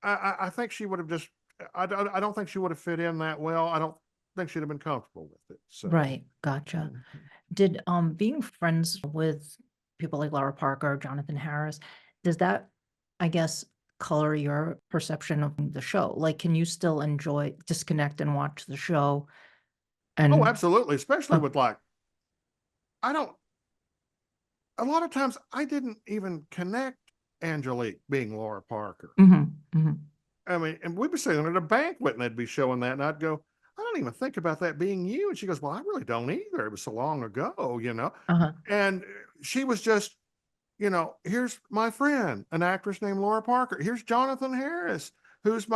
I think she would have just. I don't think she would have fit in that well. I don't think she'd have been comfortable with it. So. Right. Gotcha. Mhm. Did being friends with people like Lara Parker, Jonathan Harris, does that, I guess, color your perception of the show? Like, can you still disconnect and watch the show? Oh, And absolutely, especially oh, with like, I don't. A lot of times, I didn't even connect Angelique being Laura Parker. mhm, mhm. I mean, and we'd be sitting at a banquet and they'd be showing that, and I'd go, I don't even think about that being you. And she goes, well, I really don't either. It was so long ago, you know. Uh-huh. And she was just, here's my friend, an actress named Lara Parker. Here's Jonathan Harris, who's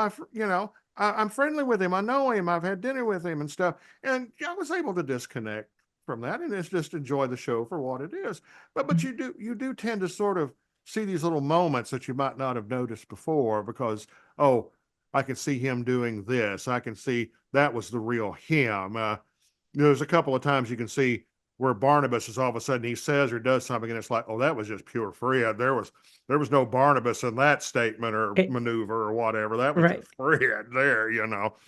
I'm friendly with him. I know him. I've had dinner with him and stuff. And I was able to disconnect from that and just enjoy the show for what it is. But Mhm. you do tend to sort of see these little moments that you might not have noticed before because, oh, I can see him doing this. I can see that was the real him. There's a couple of times you can see where Barnabas is all of a sudden he says or does something and it's like, oh, that was just pure Fred. There was no Barnabas in that statement or It, maneuver or whatever. That was right, just Fred there,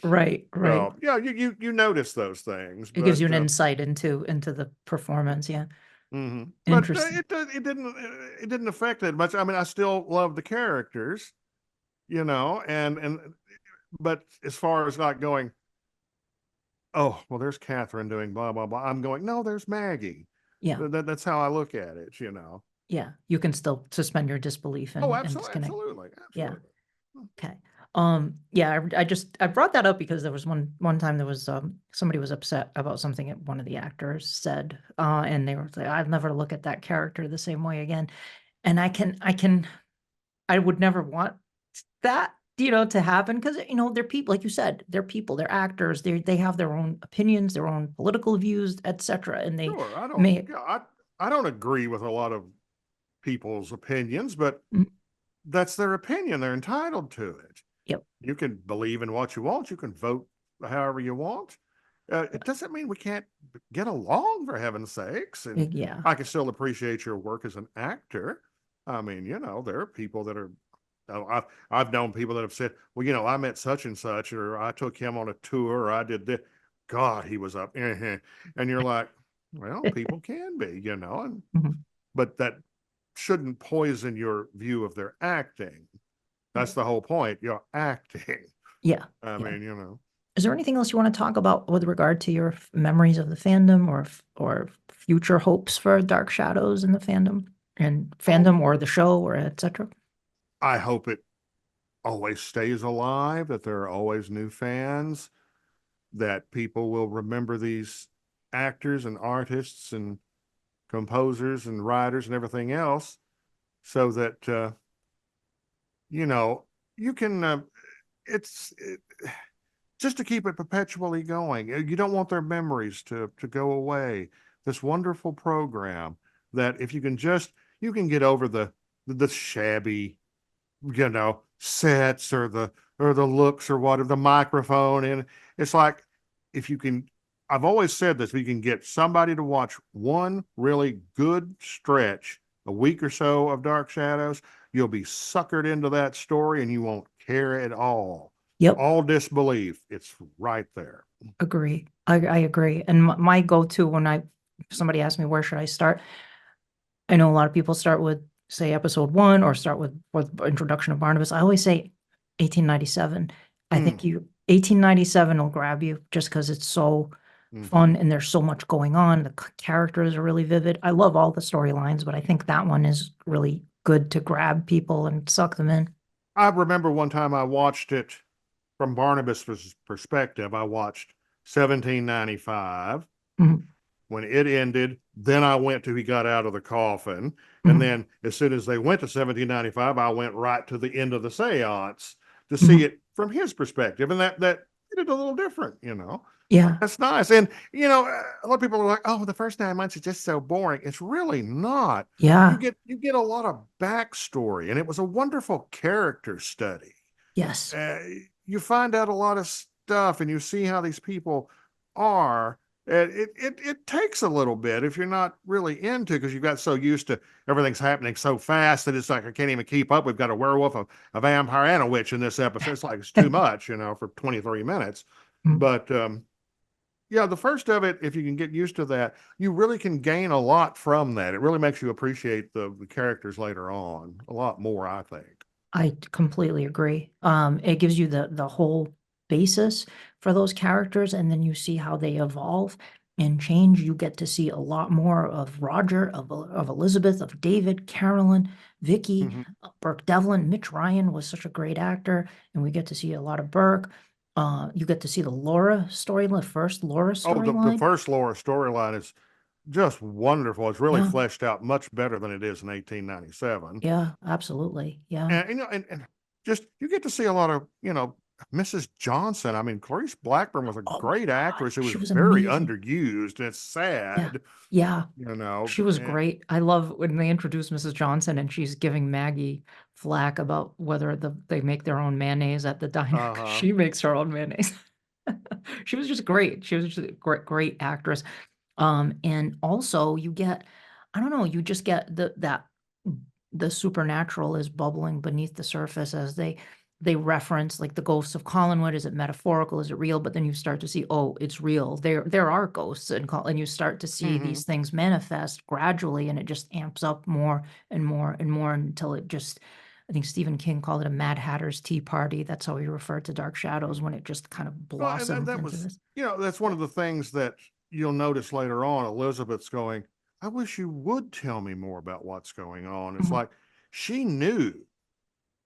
right. So yeah, you notice those things, It gives but you an insight into the performance. Yeah. but Interesting. it didn't affect it much. I mean, I still love the characters, and but as far as not going, oh, well, there's Catherine doing blah blah blah. I'm going, no, there's Maggie. Yeah. That's how I look at it. Yeah. You can still suspend your disbelief Oh, and absolutely, disconnect. absolutely, Yeah. absolutely. Okay. Yeah, I brought that up because there was one time there was somebody was upset about something that one of the actors said, and they were like, I'll never look at that character the same way again. And I would never want that, to happen because they're people, like you said, they're people, they're actors, they have their own opinions, their own political views, etc. And they Sure, may, I don't agree with a lot of people's opinions, but mm, that's their opinion. They're entitled to it. yep, You can believe in what you want. You can vote however you want. It doesn't mean we can't get along, for heaven's sakes. And yeah, I can still appreciate your work as an actor. I mean, there are people that are. I've known people that have said, "Well, I met such and such, or I took him on a tour, or I did this." God, he was up, and you're like, "Well, people can be, and mhm, but that shouldn't poison your view of their acting. That's the whole point. You're acting. yeah, I yeah. mean. Is there anything else you want to talk about with regard to your memories of the fandom or future hopes for Dark Shadows in the Oh, fandom or the show or etc.? I hope it always stays alive, that there are always new fans, that people will remember these actors and artists and composers and writers and everything else so that, you know, you can, just to keep it perpetually going. You don't want their memories to go away. This wonderful program that if you can get over the shabby, sets or the looks or whatever, the microphone. And it's like, if you can, I've always said this, if you can get somebody to watch one really good stretch, a week or so of Dark Shadows, you'll be suckered into that story and you won't care at all. Yep, All disbelief, it's right there. agree. I agree. And my go-to when somebody asks me where should I start, I know a lot of people start with say episode 1 or start with introduction of Barnabas. I always say 1897. I think Mm, 1897 will grab you just because it's so mhm. fun and there's so much going on. The characters are really vivid. I love all the storylines, but I think that one is really good to grab people and suck them in. I remember one time I watched it from Barnabas' perspective. I watched 1795 Mhm, when it ended. Then I went to he got out of the coffin. And mhm, then as soon as they went to 1795, I went right to the end of the seance to see mhm. it from his perspective. And that made it a little different. Yeah, That's nice. And, a lot of people are like, oh, the first 9 months is just so boring. It's really not. You yeah, get a lot of backstory, and it was a wonderful character study. yes, uh, you find out a lot of stuff and you see how these people are. It takes a little bit if you're not really into because you've got so used to everything's happening so fast that it's like I can't even keep up. We've got a werewolf, a vampire, and a witch in this episode. It's like it's too much, for 23 minutes. Mm, But yeah, the first of it, if you can get used to that, you really can gain a lot from that. It really makes you appreciate the characters later on a lot more, I think. I completely agree. It gives you the whole basis for those characters, and then you see how they evolve. in Change, you get to see a lot more of Roger, of Elizabeth, of David, Carolyn, Vicky, Mhm. Burke Devlin. Mitch Ryan was such a great actor, and we get to see a lot of Burke. You get to see the Laura storyline, the first Laura Oh, the storyline. first Laura storyline is just wonderful. It's really Yeah, fleshed out much better than it is in 1897. yeah, absolutely. Yeah. And and just you get to see a lot of, Mrs. Johnson. I mean, Clarice Blackburn was a Oh my great God, actress who was she was very amazing. underused. And it's Yeah, sad, yeah. you know. She was And, great. I love when they introduce Mrs. Johnson and she's giving Maggie flack about whether they make their own mayonnaise at the diner because uh-huh. she makes her own mayonnaise. She was just great. She was just a great actress. And also you get, I don't know, you just get that the supernatural is bubbling beneath the surface as they reference like the ghosts of Collinwood. Is it metaphorical? Is it real? But then you start to see, oh, it's real. There are ghosts and you start to see Hmm. these things manifest gradually, and it just amps up more and more and more until it just. I think Stephen King called it a Mad Hatter's Tea Party. That's how he referred to Dark Shadows when it just kind of Well, and blossomed that into was, this. that's one of the things that you'll notice later on. Elizabeth's going, I wish you would tell me more about what's going on. It's Mhm, like she knew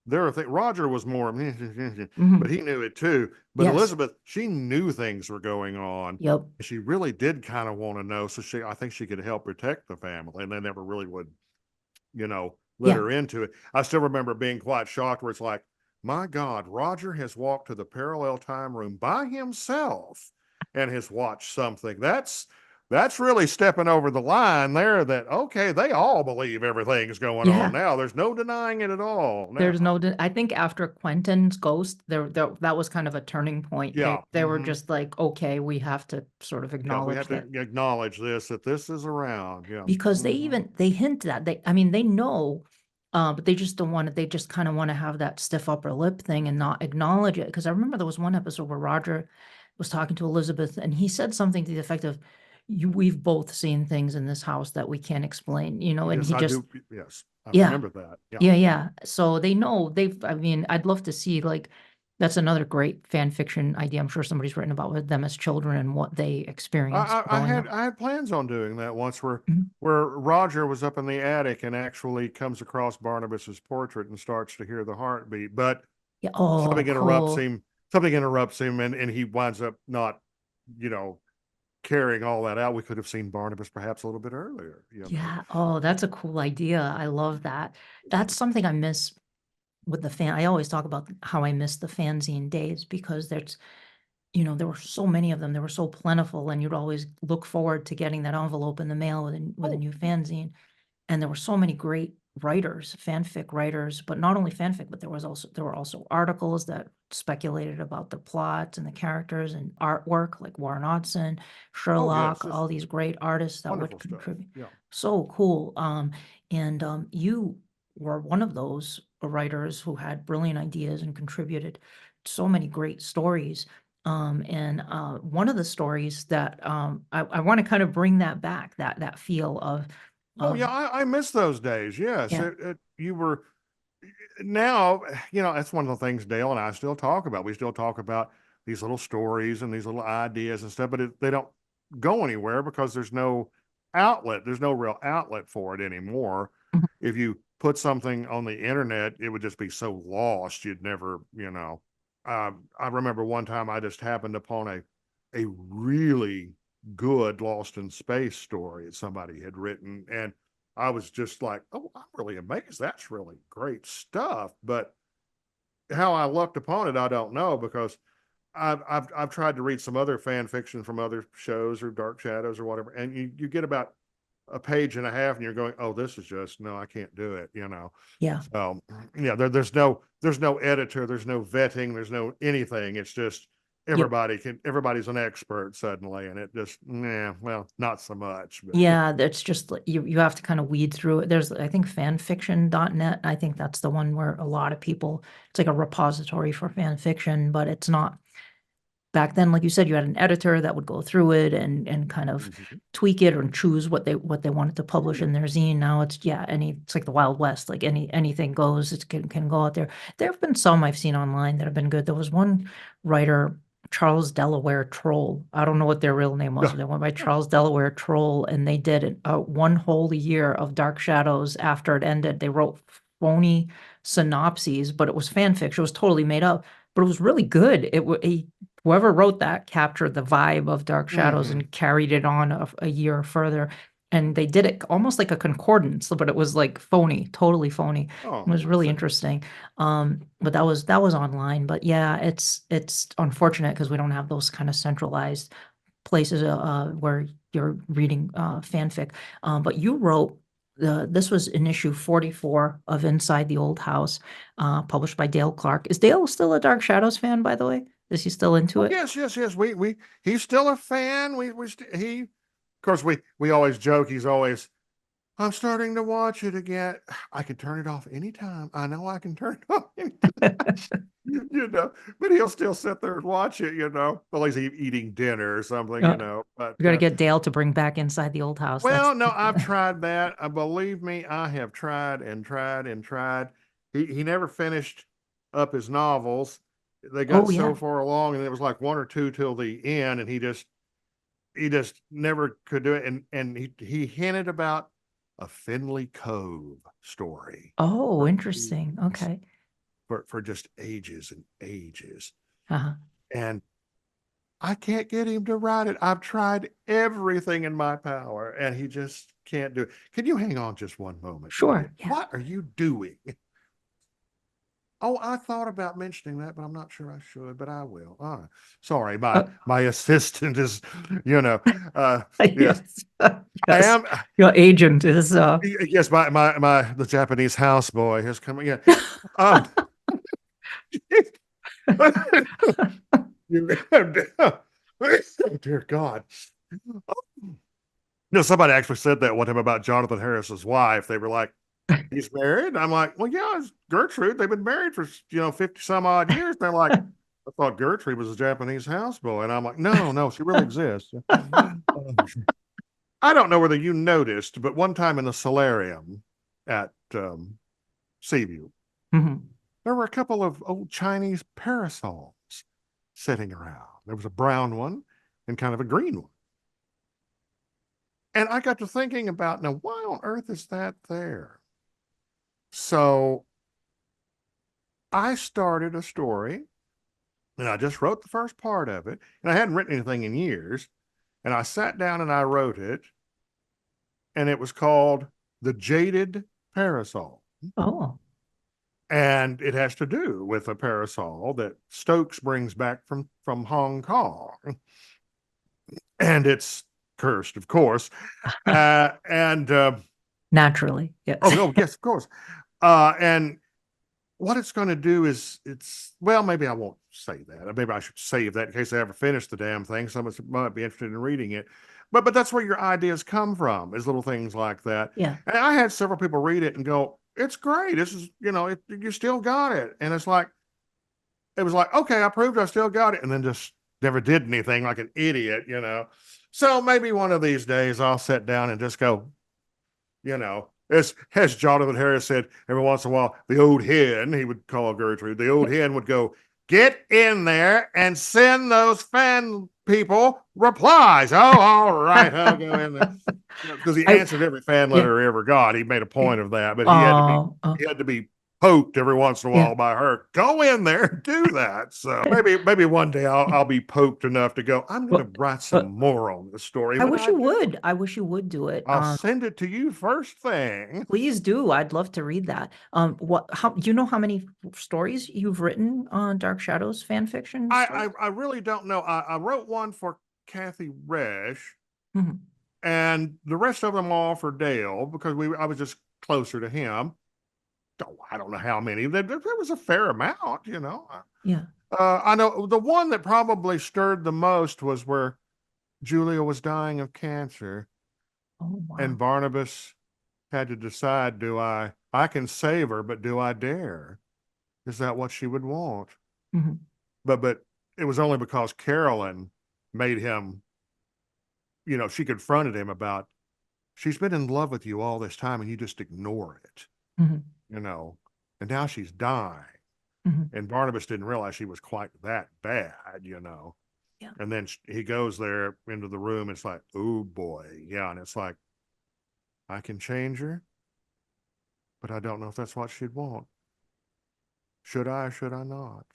there are things. Roger was more, but mhm. he knew it too. But Yes. Elizabeth, she knew things were going on. Yep. She really did kind of want to know. So I think she could help protect the family, and they never really would, let Yeah. her into it. I still remember being quite shocked where it's like, my God, Roger has walked to the parallel time room by himself and has watched something. That's really stepping over the line there that, okay, they all believe everything's going on Yeah. now. There's no denying it at all There's now. no, I think after Quentin's ghost, there that was kind of a turning point. They Yeah. they were just like, okay, we have to sort of Yeah. We acknowledge have to that acknowledge that this is around. Yeah. because Hmm. they hint that I mean they know, but they just don't want to. They just kind of want to have that stiff upper lip thing and not acknowledge it. Because I remember there was one episode where Roger was talking to Elizabeth and he said something to the effect of, we've both seen things in this house that we can't explain, and Yes, he I just, do. Yes. I yeah. remember that. Yeah. Yeah, yeah. So they know I mean, I'd love to see like that's another great fan fiction idea. I'm sure somebody's written about with them as children and what they experienced I growing had up. I had plans on doing that once Mhm. where Roger was up in the attic and actually comes across Barnabas's portrait and starts to hear the heartbeat, but Yeah. Oh, something interrupts cool. him. Something interrupts him, and he winds up not, you know, carrying all that out. We could have seen Barnabas perhaps a little bit earlier. Yeah. Oh, that's a cool idea. I love that. That's something I miss with the fan. I always talk about how I miss the fanzine days because there were so many of them. They were so plentiful, and you'd always look forward to getting that envelope in the mail with a Oh, new fanzine. And there were so many great writers, fanfic writers, but not only fanfic, but there were also articles that speculated about the plot and the characters and artwork like Warren Odson, oh yes, Sherlock, just all these great artists that would wonderful stuff. contribute. Yeah. So cool. And you were one of those writers who had brilliant ideas and contributed so many great stories. And one of the stories that I want to kind of bring that back, that feel Oh yeah, of I miss those days. Yes, yeah. you were now, that's one of the things Dale and I still talk about. We still talk about these little stories and these little ideas and stuff, but they don't go anywhere because there's no outlet. There's no real outlet for it anymore. Mhm. If you put something on the internet, it would just be so lost. You'd never, I remember one time I just happened upon a really good Lost in Space story that somebody had written, and I was just like, oh, I'm really amazed. That's really great stuff. But how I lucked upon it, I don't know, because I've tried to read some other fan fiction from other shows or Dark Shadows or whatever, and you get about a page and a half, and you're going, oh, this is just no, I can't do it. Yeah. So yeah, there's no editor, there's no vetting, there's no anything. It's just Yep. everybody's an expert suddenly, and it just well, not so much, but yeah. Yeah, that's just like you have to kind of weed through it. There's I think fanfiction.net. I think that's the one where a lot of people, it's like a repository for fan fiction, but it's not back then, like you said, you had an editor that would go through it and kind of Mhm. tweak it or choose what they wanted to publish in their zine. Now it's like the Wild West, like anything goes, it can go out there. There have been some I've seen online that have been good. There was one writer Charles Delaware Troll. I don't know what their real name was, but they went by Charles Delaware Troll, and they did one whole year of Dark Shadows after it ended. They wrote phony synopses, but it was fan fiction. It was totally made up, but it was really good. Whoever wrote that captured the vibe of Dark Shadows Mhm. and carried it on a year further. And they did it almost like a concordance, but it was like phony, totally phony. It Oh, was really see. interesting. But that was online. But yeah, it's unfortunate because we don't have those kind of centralized places where you're reading fanfic. But you wrote this was in issue 44 of Inside the Old House, published by Dale Clark. Is Dale still a Dark Shadows fan, by the way? Is he still into Oh, it? yes. He's still a fan. Of course, we always joke. He's always, I'm starting to watch it again. I can turn it off anytime. I know I can turn it off anytime, but he'll still sit there and watch it, Well, he's eating dinner or something, Uh, but, we got to get Dale to bring back Inside the Old House. That's well, no, I've tried that. Believe me, I have tried and tried and tried. He never finished up his novels. They got oh so yeah. far along, and it was like one or two till the end, and he just never could do it. And he hinted about a Finley Cove story Oh, for interesting. ages, Okay. for just ages and ages. Uh-huh. And I can't get him to write it. I've tried everything in my power, and he just can't do it. Can you hang on just one moment, Julia? Sure. Yeah. What are you doing? Oh, I thought about mentioning that, but I'm not sure I should, but I will. Sorry, my Uh, my assistant is, you know, uh, yes, yes. I Yes. am. Your agent is Yes, the Japanese houseboy has come. Yeah. Um, dear God. Somebody actually said that one time about Jonathan Harris's wife. They were like, he's married. And I'm like, well, yeah, it's Gertrude. They've been married for, 50 some odd years. And they're like, I thought Gertrude was a Japanese houseboy. And I'm like, no, she really exists. I don't know whether you noticed, but one time in the solarium at Seaview, Mhm. there were a couple of old Chinese parasols sitting around. There was a brown one and kind of a green one. And I got to thinking about, now, why on earth is that there? So I started a story and I just wrote the first part of it. And I hadn't written anything in years. And I sat down and I wrote it. And it was called The Jaded Parasol. Oh. And it has to do with a parasol that Stokes brings back from Hong Kong. And it's cursed, of course. And Naturally. Yes. oh, yes, of course. And what it's going to do is well, maybe I won't say that. Maybe I should save that in case I ever finish the damn thing. Someone might be interested in reading it. But that's where your ideas come from, is little things like that. Yeah. And I had several people read it and go, it's great. This is, you still got it. And it was like, okay, I proved I still got it. And then just never did anything, like an idiot. So maybe one of these days I'll sit down and just go, as Jonathan Harris said, every once in a while, the old hen, he would call Gertrude, the old hen would go, get in there and send those fan people replies. Oh, all right, I'll go in there. Because he I answered every fan yeah. letter he ever got. He made a point of that, but Oh, oh, he had to be poked every once in a yeah. while by her. Go in there and do that. So maybe one day I'll be poked enough to go, I'm going But, to write some but more on this story. I When wish I you do, would. I wish you would do it. I'll send it to you first thing. Please do. I'd love to read that. You know how many stories you've written on Dark Shadows fan fiction stories? I really don't know. I wrote one for Kathy Resch, Mhm. and the rest of them all for Dale because I was just closer to him. Oh, I don't know how many. There was a fair amount. Yeah. I know the one that probably stirred the most was where Julia was dying of cancer, Oh, and wow. Barnabas had to decide: I can save her, but do I dare? Is that what she would want? Mhm. But it was only because Carolyn made him, she confronted him about, she's been in love with you all this time and you just ignore it, Mhm. and now she's dying. And Barnabas didn't realize she was quite that bad, Yeah. And then he goes there into the room. It's like, oh boy. Yeah. And it's like, I can change her, but I don't know if that's what she'd want. Should I or should I not?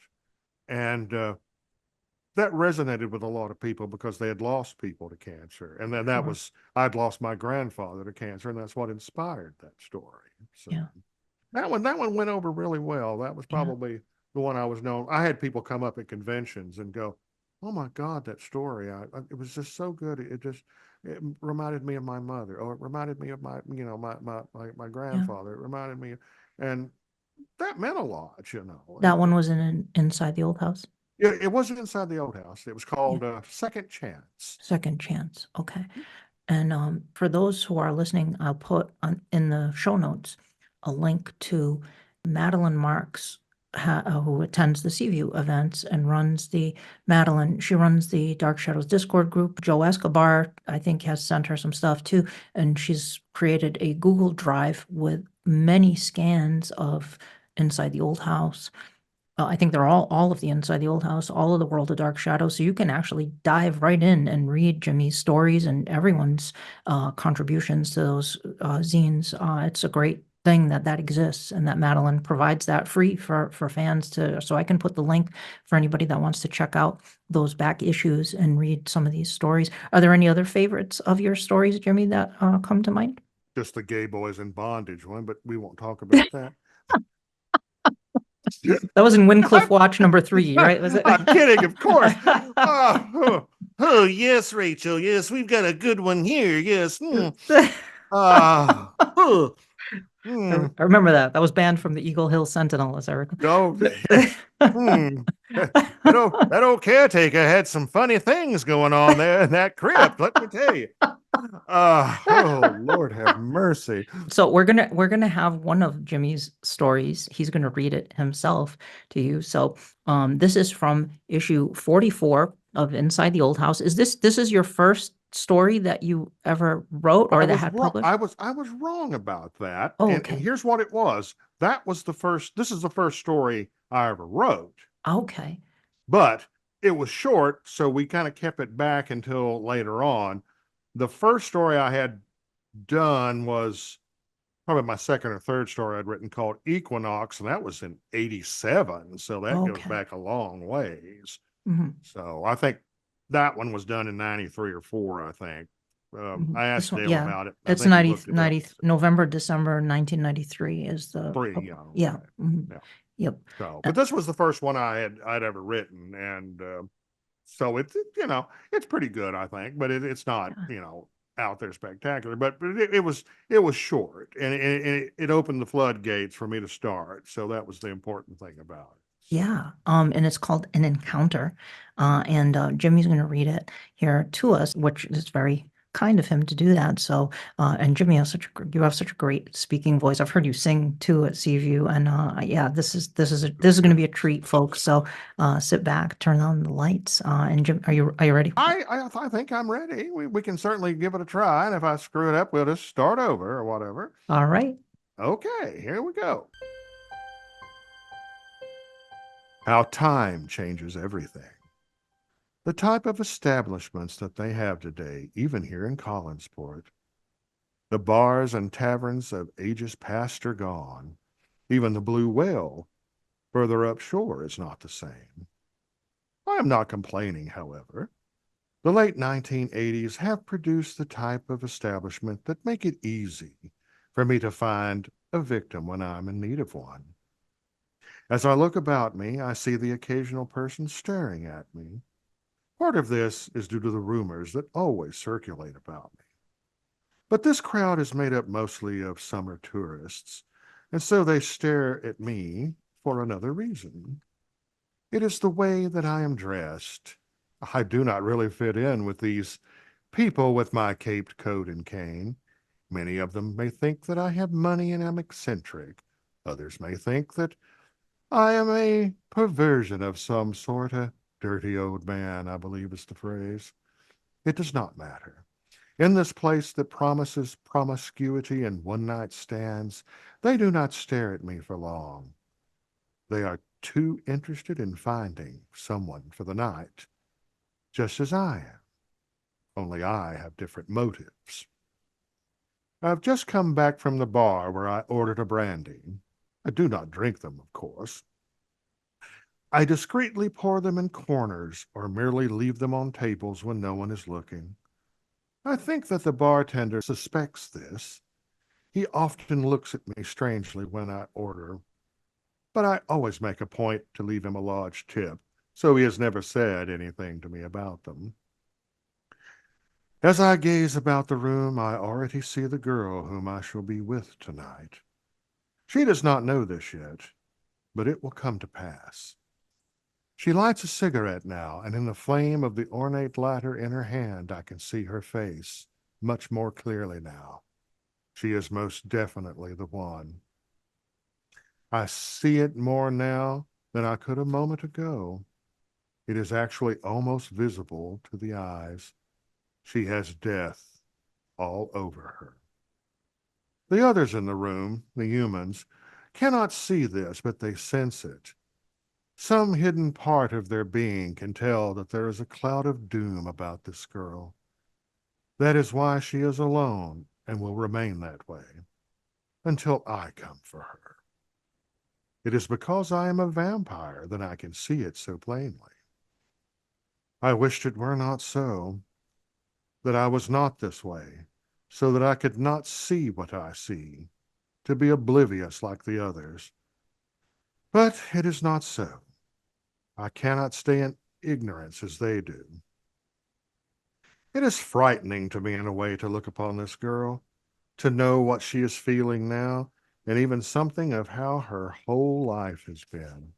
And that resonated with a lot of people because they had lost people to cancer. And then Sure. I'd lost my grandfather to cancer, and that's what inspired that story. So Yeah. that one went over really well. That was Yeah. probably the one I was known. I had people come up at conventions and go, "Oh my God, that story! It was just so good. It reminded me of my mother, or it reminded me of my Yeah. grandfather. It reminded me, and that meant a lot. That one was in inside the old house. It wasn't inside the old house. It was Yeah. called Second Chance. Second Chance. Okay. And for those who are listening, I'll put in the show notes a link to Madeline Marks, who attends the Seaview events and runs she runs the Dark Shadows Discord group. Joe Escobar, I think, has sent her some stuff too. And she's created a Google Drive with many scans of Inside the Old House. I think they're all of the Inside the Old House, all of the World of Dark Shadows. So you can actually dive right in and read Jimmy's stories and everyone's contributions to those zines. It's a great thing that exists and that Madeline provides that free for fans to. So I can put the link for anybody that wants to check out those back issues and read some of these stories. Are there any other favorites of your stories, Jimmy, that come to mind? Just the gay boys in bondage one, but we won't talk about that. That was in Wincliffe Watch number 3, right? Was it? I'm kidding, of course. Oh, yes, Rachel. Yes, we've got a good one here. Yes. I remember that. That was banned from the Eagle Hill Sentinel, as I recall. That old caretaker had some funny things going on there in that crypt, let me tell you. Oh, Lord have mercy. So we're gonna have one of Jimmy's stories. He's gonna read it himself to you. So this is from issue 44 of Inside the Old House. Is this is your first story that you ever wrote or that had published? I was wrong about that. Oh, And okay. here's what it was. This is the first story I ever wrote. Okay. But it was short, so we kind of kept it back until later on. The first story I had done was probably my second or third story I'd written called Equinox, and that was in 87. So that goes Okay. back a long ways. Mhm. So I think that one was done in 93 or 4, I think. I asked This one, Dale yeah, about it. it's I think he 90, looked it up. 90 November, December 1993 is the 3, yeah. okay. Mhm. Yeah. Yep. So, but this was the first one I'd ever written, and so it's it's pretty good, I think, but it's not out there spectacular. But it was short, and it opened the floodgates for me to start. So that was the important thing about it. Yeah, and it's called An Encounter, and Jimmy's going to read it here to us, which is very kind of him to do that. So, and Jimmy has you have such a great speaking voice. I've heard you sing too at Seaview, and yeah, this is going to be a treat, folks. So, sit back, turn on the lights, and Jim, are you ready? I think I'm ready. We can certainly give it a try, and if I screw it up, we'll just start over or whatever. All right. Okay, here we go. How time changes everything. The type of establishments that they have today, even here in Collinsport. The bars and taverns of ages past are gone. Even the Blue Whale, further upshore, is not the same. I am not complaining, however. The late 1980s have produced the type of establishment that make it easy for me to find a victim when I'm in need of one. As I look about me, I see the occasional person staring at me. Part of this is due to the rumors that always circulate about me. But this crowd is made up mostly of summer tourists, and so they stare at me for another reason. It is the way that I am dressed. I do not really fit in with these people with my caped coat and cane. Many of them may think that I have money and am eccentric. Others may think that I am a perversion of some sort, a dirty old man, I believe is the phrase. It does not matter. In this place that promises promiscuity and one-night stands, they do not stare at me for long. They are too interested in finding someone for the night, just as I am, only I have different motives. I've just come back from the bar where I ordered a brandy. I do not drink them, of course. I discreetly pour them in corners or merely leave them on tables when no one is looking. I think that the bartender suspects this. He often looks at me strangely when I order, but I always make a point to leave him a large tip, so he has never said anything to me about them. As I gaze about the room, I already see the girl whom I shall be with tonight. She does not know this yet, but it will come to pass. She lights a cigarette now, and in the flame of the ornate lighter in her hand, I can see her face much more clearly now. She is most definitely the one. I see it more now than I could a moment ago. It is actually almost visible to the eyes. She has death all over her. The others in the room, the humans, cannot see this, but they sense it. Some hidden part of their being can tell that there is a cloud of doom about this girl. That is why she is alone and will remain that way until I come for her. It is because I am a vampire that I can see it so plainly. I wished it were not so, that I was not this way, so that I could not see what I see, to be oblivious like the others. But it is not so. I cannot stay in ignorance as they do. It is frightening to me in a way to look upon this girl, to know what she is feeling now, and even something of how her whole life has been.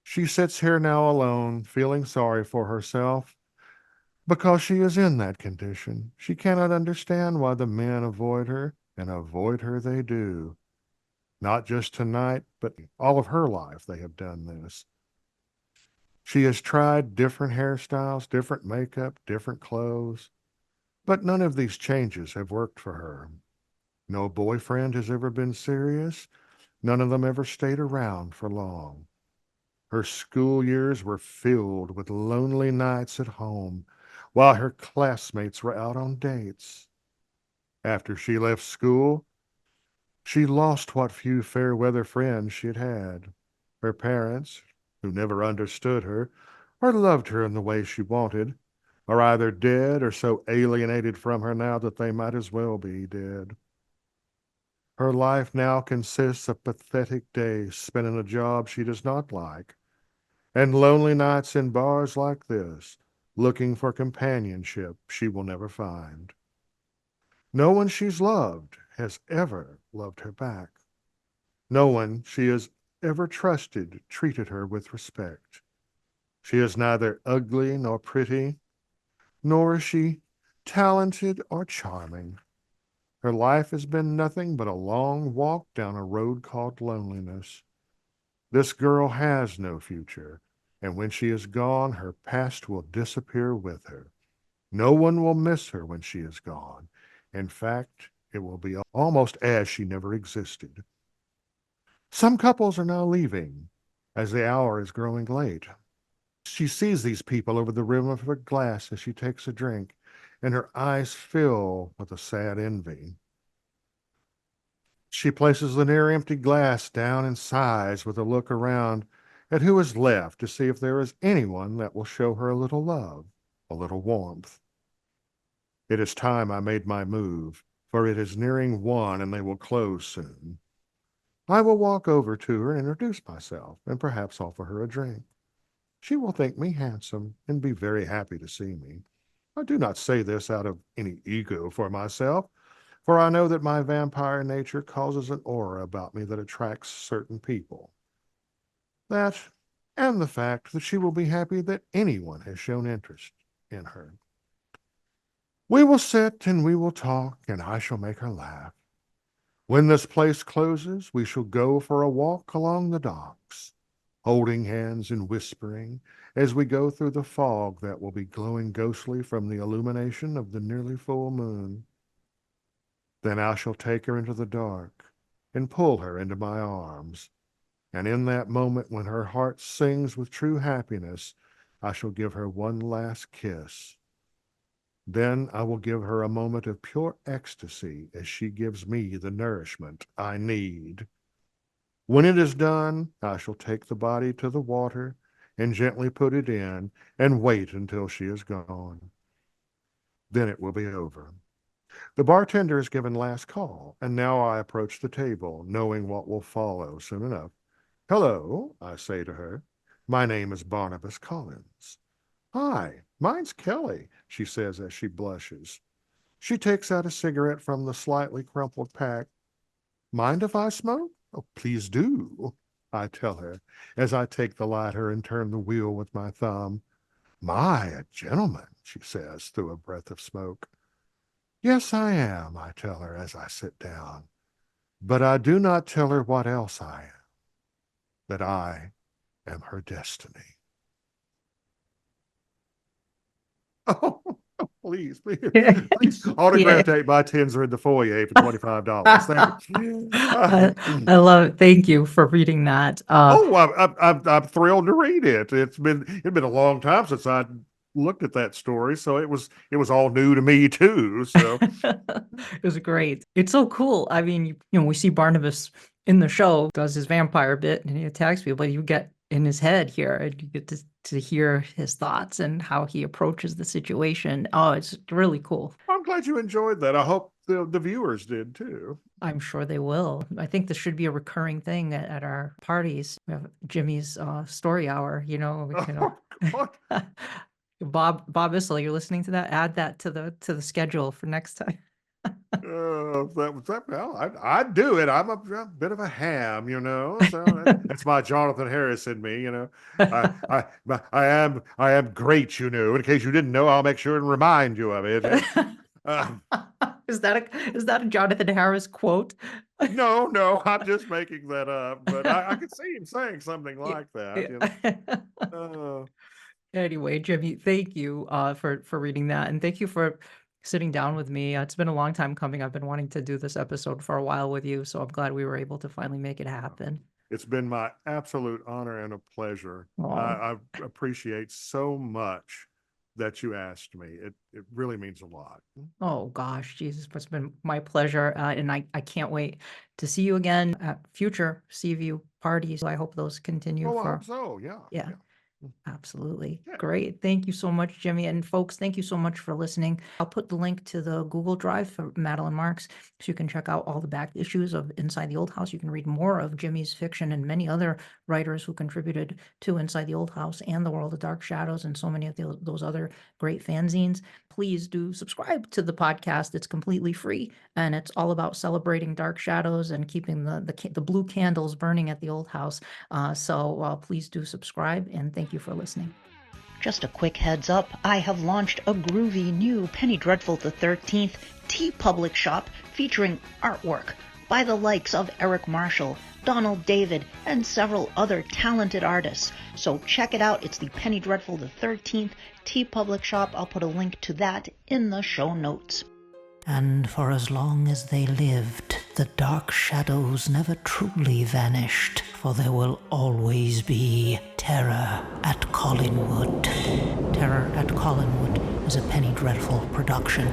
She sits here now alone, feeling sorry for herself, because she is in that condition. She cannot understand why the men avoid her, and avoid her they do. Not just tonight, but all of her life they have done this. She has tried different hairstyles, different makeup, different clothes, but none of these changes have worked for her. No boyfriend has ever been serious. None of them ever stayed around for long. Her school years were filled with lonely nights at home while her classmates were out on dates. After she left school, she lost what few fair weather friends she had had. Her parents, who never understood her or loved her in the way she wanted, are either dead or so alienated from her now that they might as well be dead. Her life now consists of pathetic days spent in a job she does not like, and lonely nights in bars like this, looking for companionship she will never find. No one she's loved has ever loved her back. No one she has ever trusted treated her with respect. She is neither ugly nor pretty, nor is she talented or charming. Her life has been nothing but a long walk down a road called loneliness. This girl has no future, and when she is gone, her past will disappear with her. No one will miss her when she is gone. In fact, it will be almost as she never existed. Some couples are now leaving, as the hour is growing late. She sees these people over the rim of her glass as she takes a drink, and her eyes fill with a sad envy. She places the near empty glass down and sighs with a look around at who is left to see if there is anyone that will show her a little love, a little warmth. It is time I made my move, for it is nearing 1 and they will close soon. I will walk over to her and introduce myself and perhaps offer her a drink. She will think me handsome and be very happy to see me. I do not say this out of any ego for myself, for I know that my vampire nature causes an aura about me that attracts certain people. That, and the fact that she will be happy that anyone has shown interest in her. We will sit and we will talk, and I shall make her laugh. When this place closes, we shall go for a walk along the docks, holding hands and whispering as we go through the fog that will be glowing ghostly from the illumination of the nearly full moon. Then I shall take her into the dark and pull her into my arms, And in that moment when her heart sings with true happiness, I shall give her one last kiss. Then I will give her a moment of pure ecstasy as she gives me the nourishment I need. When it is done, I shall take the body to the water and gently put it in and wait until she is gone. Then it will be over. The bartender is given last call, and now I approach the table, knowing what will follow soon enough. Hello, I say to her. My name is Barnabas Collins. Hi, mine's Kelly, she says as she blushes. She takes out a cigarette from the slightly crumpled pack. Mind if I smoke? Oh, please do, I tell her as I take the lighter and turn the wheel with my thumb. My, a gentleman, she says through a breath of smoke. Yes, I am, I tell her as I sit down. But I do not tell her what else I am, that I am her destiny. Oh, please, please autograph tape. My tins are in the foyer for $25. Thank you. I love it. Thank you for reading that. I'm thrilled to read it. It'd been a long time since I looked at that story, so it was all new to me too. So it was great. It's so cool. I mean, we see Barnabas in the show does his vampire bit and he attacks people, but you get in his head here and you get to hear his thoughts and how he approaches the situation. Oh, it's really cool. I'm glad you enjoyed that. I hope the viewers did too. I'm sure they will. I think this should be a recurring thing at our parties. We have Jimmy's story hour, we can Bob Issel, you're listening to that? Add that to the schedule for next time. Well, I'd do it. I'm a bit of a ham, so that's my Jonathan Harris in me, I am great, in case you didn't know, I'll make sure and remind you of it. Is that a Jonathan Harris quote? No, I'm just making that up, but I could see him saying something like that. Anyway, Jimmy, thank you for reading that, and thank you for sitting down with me. It's been a long time coming. I've been wanting to do this episode for a while with you, so I'm glad we were able to finally make it happen. It's been my absolute honor and a pleasure. I appreciate so much that you asked me. It really means a lot. Oh gosh, Jesus, it's been my pleasure, and I can't wait to see you again at future Seaview parties. I hope those continue. I hope so. Yeah. Absolutely. Yeah. Great. Thank you so much, Jimmy. And folks, thank you so much for listening. I'll put the link to the Google Drive for Madeline Marks so you can check out all the back issues of Inside the Old House. You can read more of Jimmy's fiction and many other writers who contributed to Inside the Old House and The World of Dark Shadows and so many of those other great fanzines. Please do subscribe to the podcast. It's completely free and it's all about celebrating dark shadows and keeping the blue candles burning at the old house. So please do subscribe and thank you for listening. Just a quick heads up, I have launched a groovy new Penny Dreadful the 13th TeePublic shop featuring artwork by the likes of Eric Marshall, Donald David, and several other talented artists. So check it out. It's the Penny Dreadful the 13th TeePublic shop. I'll put a link to that in the show notes. And for as long as they lived, the dark shadows never truly vanished, for there will always be terror at Collinwood. Terror at Collinwood is a Penny Dreadful production.